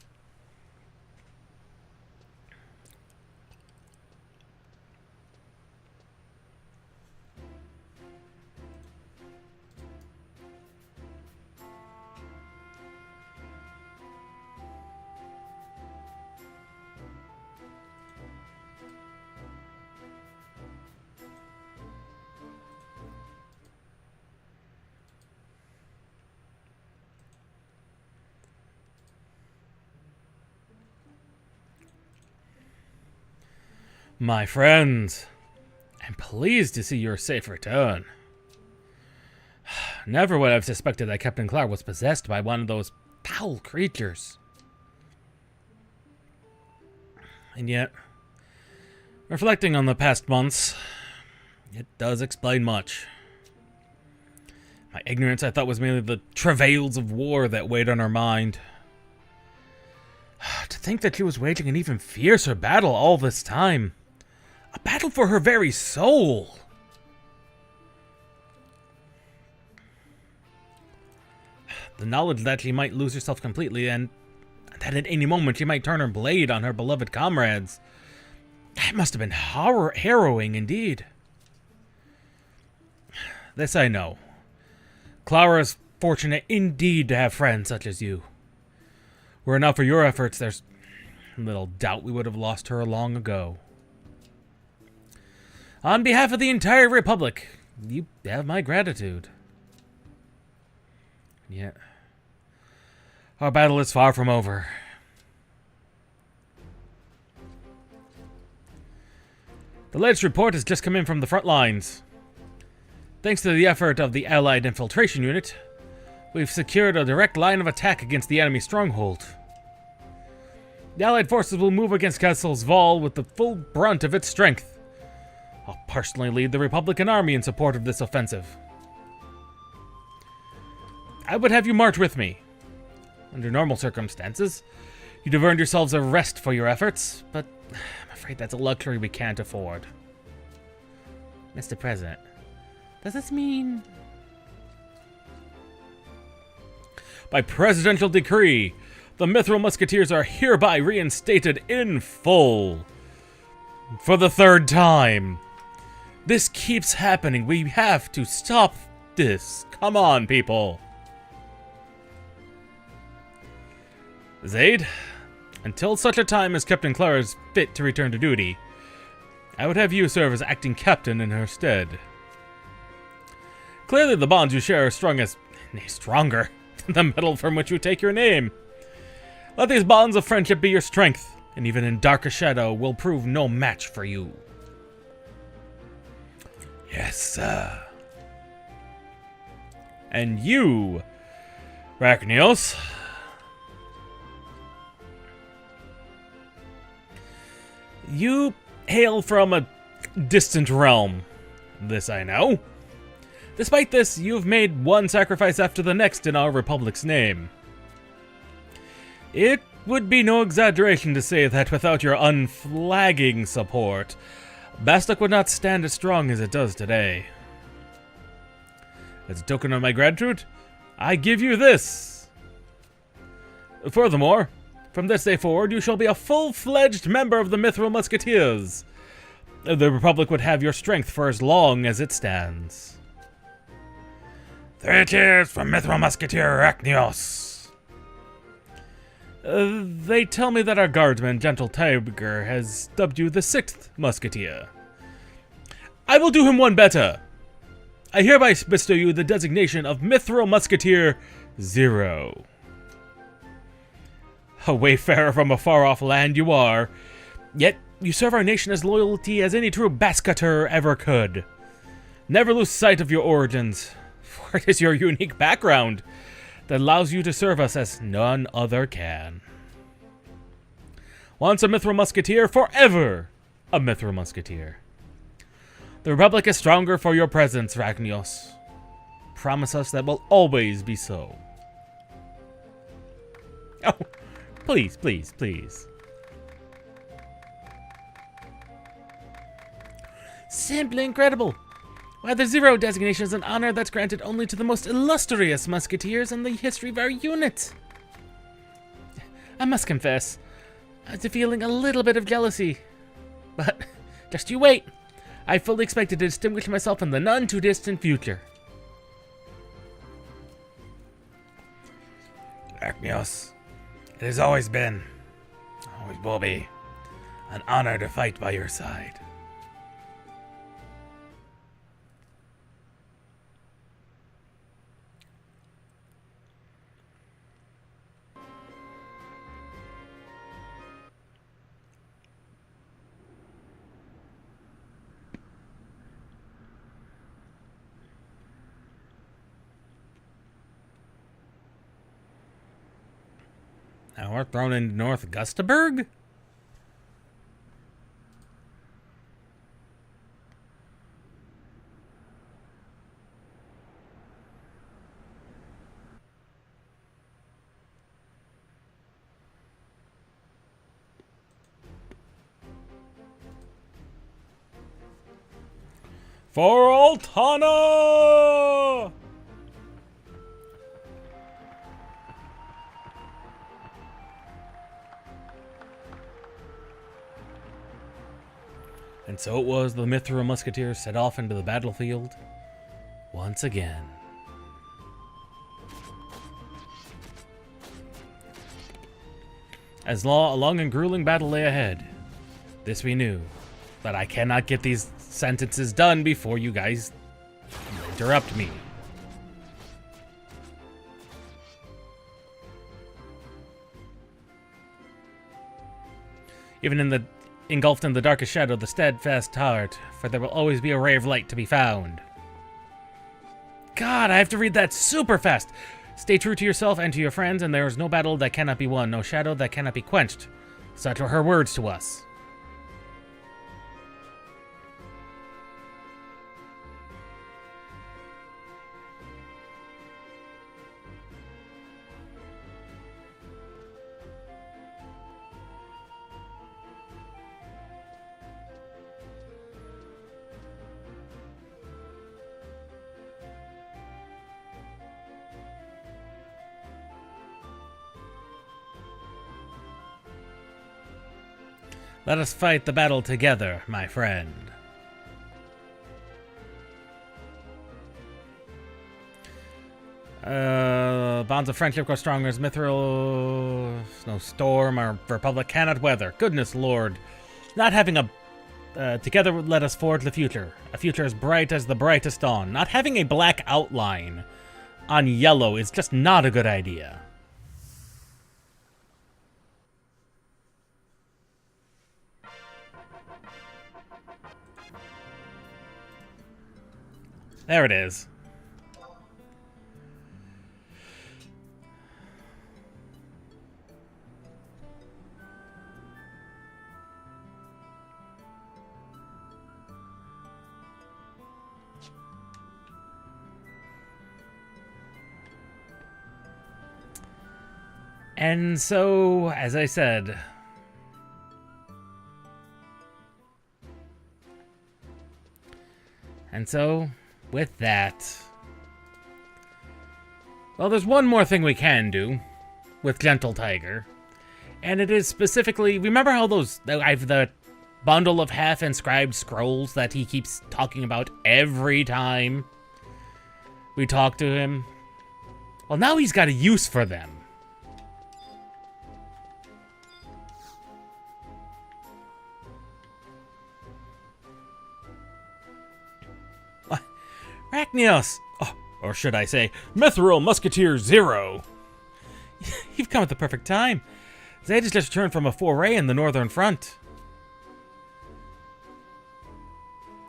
My friends, I'm pleased to see your safe return. Never would I have suspected that Captain Clark was possessed by one of those foul creatures. And yet, reflecting on the past months, it does explain much. My ignorance, I thought, was merely the travails of war that weighed on her mind. To think that she was waging an even fiercer battle all this time. A battle for her very soul. The knowledge that she might lose herself completely and that at any moment she might turn her blade on her beloved comrades. That must have been harrowing indeed. This I know. Clara's fortunate indeed to have friends such as you. Were it not for your efforts, there's little doubt we would have lost her long ago. On behalf of the entire Republic, you have my gratitude. Yet, our battle is far from over. The latest report has just come in from the front lines. Thanks to the effort of the Allied Infiltration Unit, we've secured a direct line of attack against the enemy stronghold. The Allied forces will move against Castle Sval with the full brunt of its strength. I'll personally lead the Republican army in support of this offensive. I would have you march with me. Under normal circumstances, you'd have earned yourselves a rest for your efforts, but I'm afraid that's a luxury we can't afford. Mr. President, does this mean... By presidential decree, the Mithril Musketeers are hereby reinstated in full. For the third time. This keeps happening. We have to stop this. Come on, people. Zaid, until such a time as Captain Clara is fit to return to duty, I would have you serve as acting captain in her stead. Clearly the bonds you share are stronger than the metal from which you take your name. Let these bonds of friendship be your strength, and even in darkest shadow will prove no match for you. Yes, sir. And you, Arachnios, you hail from a distant realm. This I know. Despite this, you've made one sacrifice after the next in our Republic's name. It would be no exaggeration to say that without your unflagging support, Bastok would not stand as strong as it does today. As a token of my gratitude, I give you this. Furthermore, from this day forward, you shall be a full-fledged member of the Mithril Musketeers. The Republic would have your strength for as long as it stands. 3 cheers for Mithril Musketeer Arachnios. They tell me that our guardsman, Gentle Tiger, has dubbed you the 6th Musketeer. I will do him one better. I hereby bestow you the designation of Mithril Musketeer 0. A wayfarer from a far-off land you are, yet you serve our nation as loyally as any true Baskoter ever could. Never lose sight of your origins, for it is your unique background that allows you to serve us as none other can. Once a Mithril Musketeer, forever a Mithril Musketeer. The Republic is stronger for your presence, Ragnios. Promise us that will always be so. Oh, please, please, please. Simply incredible. Why, the 0 designation is an honor that's granted only to the most illustrious musketeers in the history of our unit. I must confess, I was feeling a little bit of jealousy. But just you wait. I fully expected to distinguish myself in the none too distant future. Arachnios, it has always been, always will be, an honor to fight by your side. Now we're thrown into North Gustaberg? For Altana! And so it was the Mithril Musketeers set off into the battlefield once again. As a long and grueling battle lay ahead, this we knew, that I cannot get these sentences done before you guys interrupt me. Even engulfed in the darkest shadow, the steadfast heart, for there will always be a ray of light to be found. God, I have to read that super fast. Stay true to yourself and to your friends, and there is no battle that cannot be won, no shadow that cannot be quenched. Such are her words to us. Let us fight the battle together, my friend. Bonds of friendship grow stronger as Mithril, no storm our Republic cannot weather. Goodness Lord. Not having a... together let us forge the future. A future as bright as the brightest dawn. Not having a black outline on yellow is just not a good idea. There it is. And so, as I said, with that, well, there's one more thing we can do with Gentle Tiger, and it is specifically, remember how I've the bundle of half-inscribed scrolls that he keeps talking about every time we talk to him? Well, now he's got a use for them. Rachnios! Oh, or should I say, Mithril Musketeer Zero! You've come at the perfect time. Zed has just returned from a foray in the Northern Front.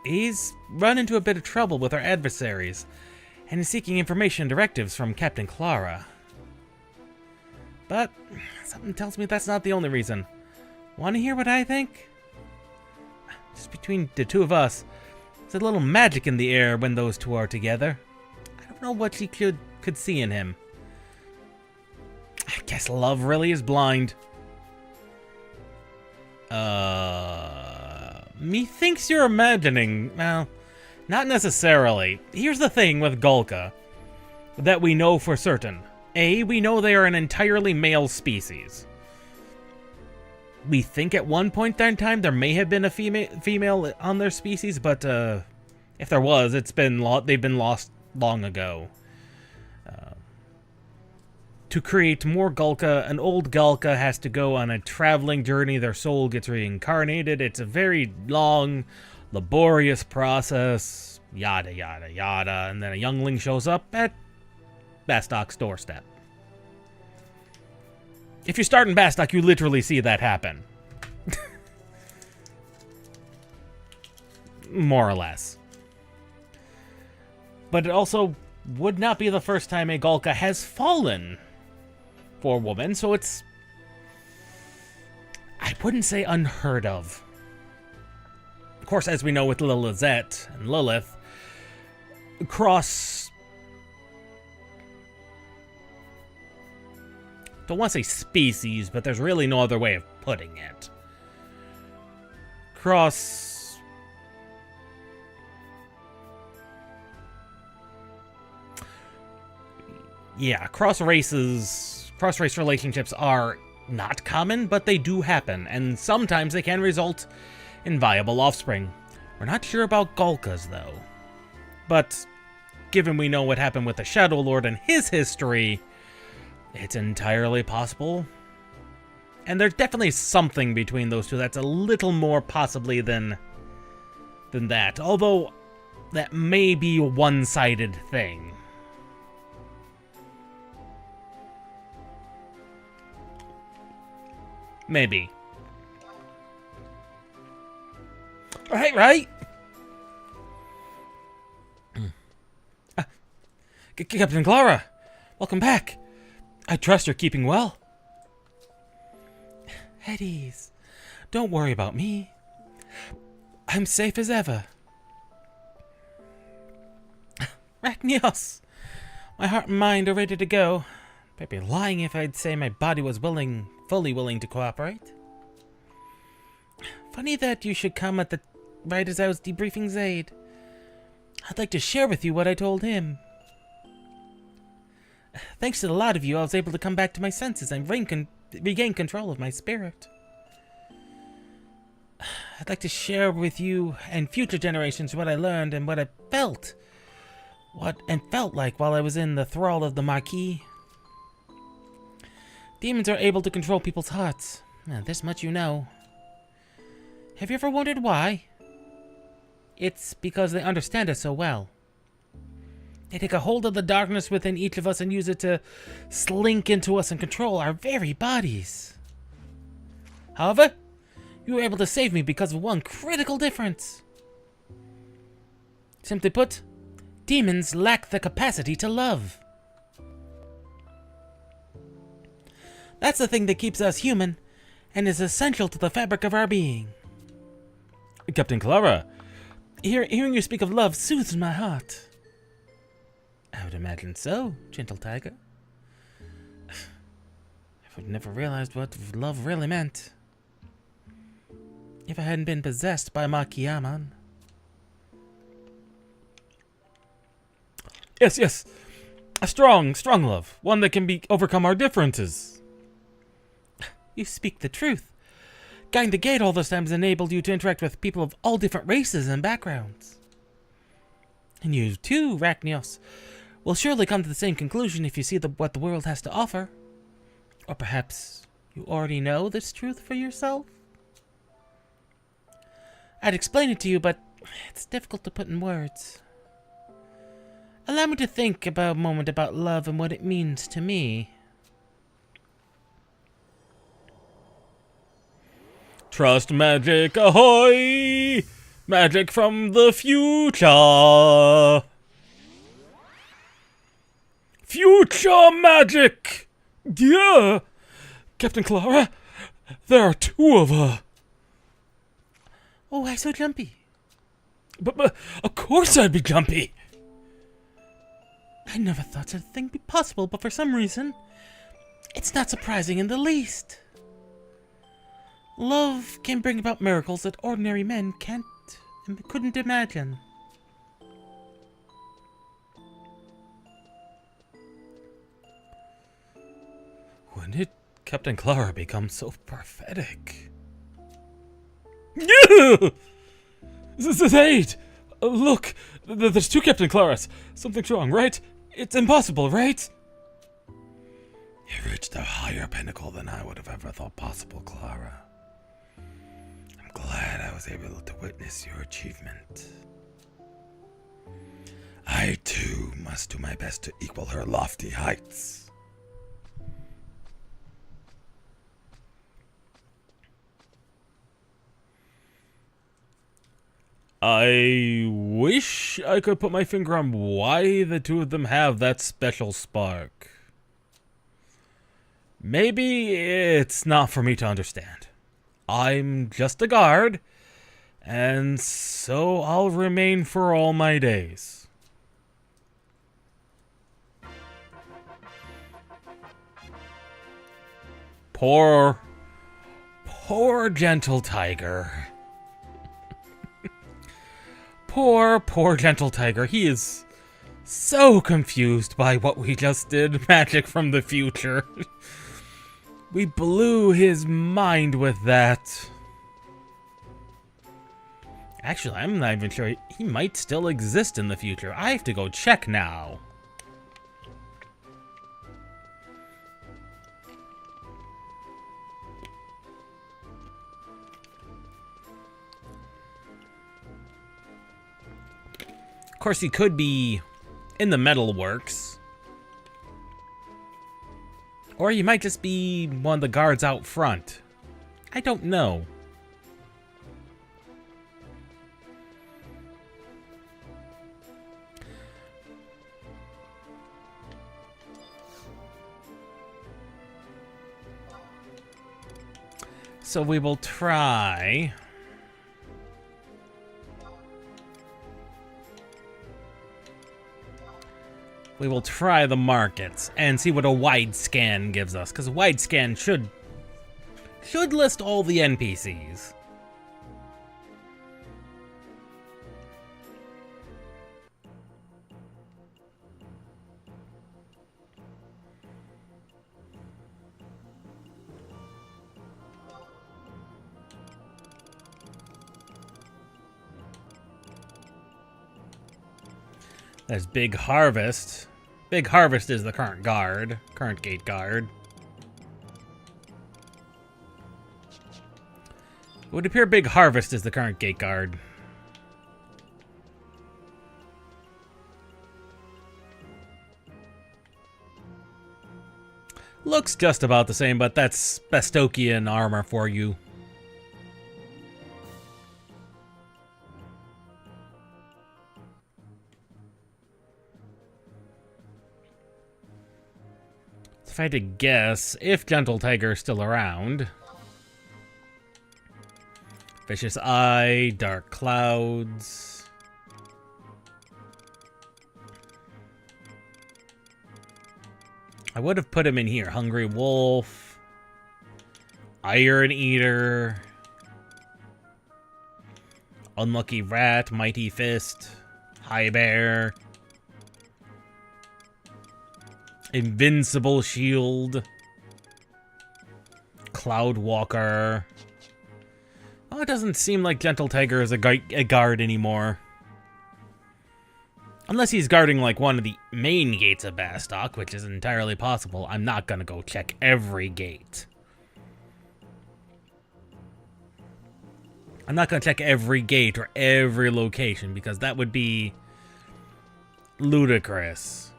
He's run into a bit of trouble with our adversaries, and is seeking information and directives from Captain Clara. But something tells me that's not the only reason. Want to hear what I think? Just between the two of us, there's a little magic in the air when those two are together. I don't know what she could see in him. I guess love really is blind. Methinks you're imagining. Well, not necessarily. Here's the thing with Golka that we know for certain. A, we know they are an entirely male species. We think at one point in time there may have been a female on their species, but if there was, they've been lost long ago. To create more Golka, an old Golka has to go on a traveling journey. Their soul gets reincarnated. It's a very long, laborious process. Yada, yada, yada. And then a youngling shows up at Bastok's doorstep. If you start in Bastok, you literally see that happen. More or less. But it also would not be the first time a Golka has fallen for a woman, so it's, I wouldn't say unheard of. Of course, as we know with Lilisette and Lilith, don't want to say species, but there's really no other way of putting it. Cross race relationships are not common, but they do happen, and sometimes they can result in viable offspring. We're not sure about Golkas, though. But given we know what happened with the Shadow Lord and his history, it's entirely possible. And there's definitely something between those two that's a little more possibly than that. Although, that may be a one-sided thing. Maybe. Right? Captain Clara, welcome back. I trust you're keeping well. At ease. Don't worry about me. I'm safe as ever. Rachnios, my heart and mind are ready to go. I'd be lying if I'd say my body was fully willing to cooperate. Funny that you should come at the right as I was debriefing Zaid. I'd like to share with you what I told him. Thanks to the lot of you, I was able to come back to my senses and regain control of my spirit. I'd like to share with you and future generations what I learned and what I felt. What felt like while I was in the thrall of the Marquis. Demons are able to control people's hearts. This much you know. Have you ever wondered why? It's because they understand us so well. They take a hold of the darkness within each of us and use it to slink into us and control our very bodies. However, you were able to save me because of one critical difference. Simply put, demons lack the capacity to love. That's the thing that keeps us human, and is essential to the fabric of our being. Captain Clara, Hearing you speak of love soothes my heart. I would imagine so, Gentle Tiger. I've never realized what love really meant. If I hadn't been possessed by Makiyaman. Yes, yes. A strong love. One that can overcome our differences. You speak the truth. Going the gate all those times enabled you to interact with people of all different races and backgrounds. And you too, Rachnios, will surely come to the same conclusion if you see what the world has to offer. Or perhaps you already know this truth for yourself? I'd explain it to you, but it's difficult to put in words. Allow me to think about a moment about love and what it means to me. Trust magic, ahoy! Magic from the future! Future magic! Yeah! Captain Clara, there are two of her. Oh, why so jumpy? But of course I'd be jumpy! I never thought such a thing be possible, but for some reason, it's not surprising in the least. Love can bring about miracles that ordinary men couldn't imagine. When did Captain Clara become so prophetic? Yeah! This is Aid! Look, there's two Captain Claras. Something's wrong, right? It's impossible, right? You reached a higher pinnacle than I would have ever thought possible, Clara. I'm glad I was able to witness your achievement. I, too, must do my best to equal her lofty heights. I wish I could put my finger on why the two of them have that special spark. Maybe it's not for me to understand. I'm just a guard, and so I'll remain for all my days. Poor gentle tiger. Poor gentle tiger. He is so confused by what we just did. Magic from the future. We blew his mind with that. Actually, I'm not even sure. He might still exist in the future. I have to go check now. Of course, he could be in the metalworks. Or he might just be one of the guards out front. I don't know. So we will try... We will try the markets and see what a wide scan gives us, because a wide scan should list all the NPCs. There's Big Harvest. Big Harvest is the current gate guard. It would appear Big Harvest is the current gate guard. Looks just about the same, but that's Bastokian armor for you. If I had to guess, if Gentle Tiger is still around. Vicious Eye, Dark Clouds. I would have put him in here. Hungry Wolf. Iron Eater. Unlucky Rat, Mighty Fist, High Bear. Invincible Shield. Cloud Walker. Oh, it doesn't seem like Gentle Tiger is a guard anymore. Unless he's guarding, like, one of the main gates of Bastok, which is entirely possible. I'm not gonna go check every gate. I'm not gonna check every gate or every location, because that would be ludicrous.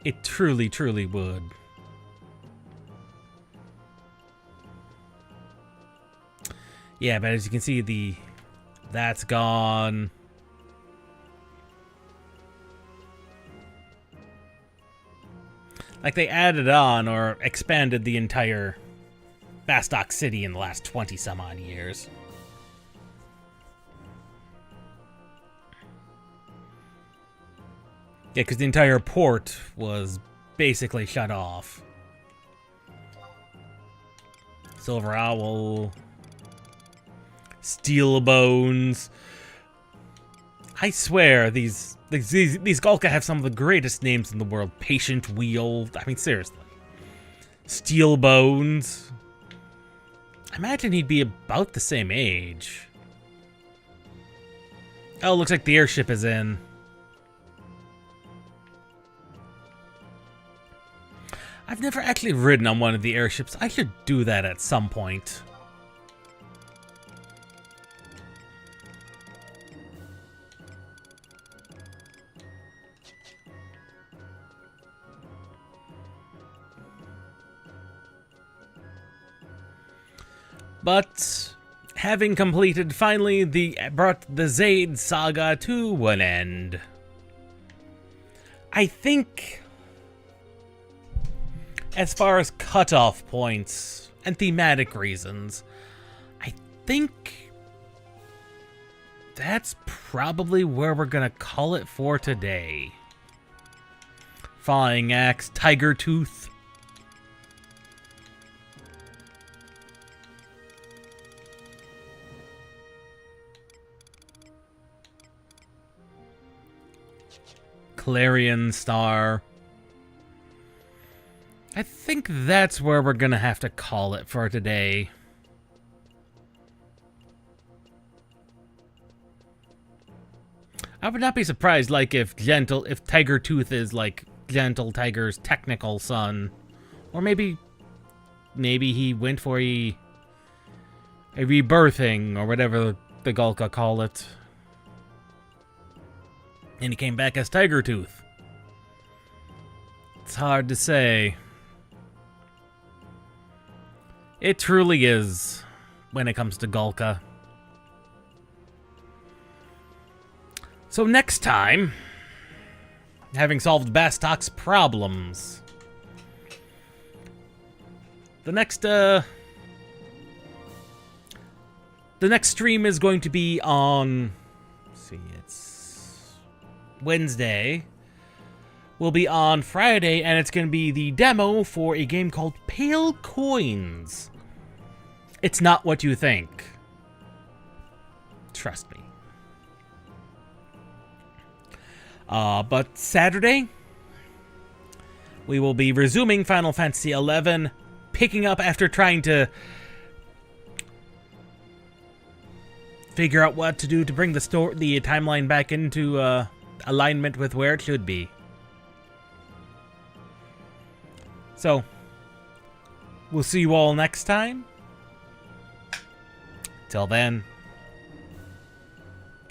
It truly, truly would. Yeah, but as you can see, that's gone. Like they added on or expanded the entire Bastok city in the last 20 some odd years. Yeah, because the entire port was basically shut off. Silver Owl. Steel Bones. I swear, these Gulka have some of the greatest names in the world. Patient Wheel. I mean, seriously. Steel Bones. I imagine he'd be about the same age. Oh, looks like the airship is in. I've never actually ridden on one of the airships. I should do that at some point. But having completed finally brought the Zaid saga to an end. I think, as far as cutoff points and thematic reasons, I think that's probably where we're gonna call it for today. Flying Axe, Tiger Tooth. Clarion Star. I think that's where we're gonna have to call it for today. I would not be surprised, like, if Tiger Tooth is like Gentle Tiger's technical son, or maybe he went for a rebirthing or whatever the Gulka call it. And he came back as Tiger Tooth. It's hard to say. It truly is when it comes to Gulka. So next time, having solved Bastok's problems, the next stream is going to be on, let's see, it's Wednesday. Will be on Friday, and it's going to be the demo for a game called Pale Coins. It's not what you think. Trust me. But Saturday, we will be resuming Final Fantasy XI, picking up after trying to figure out what to do to bring the timeline back into alignment with where it should be. So, we'll see you all next time. Till then,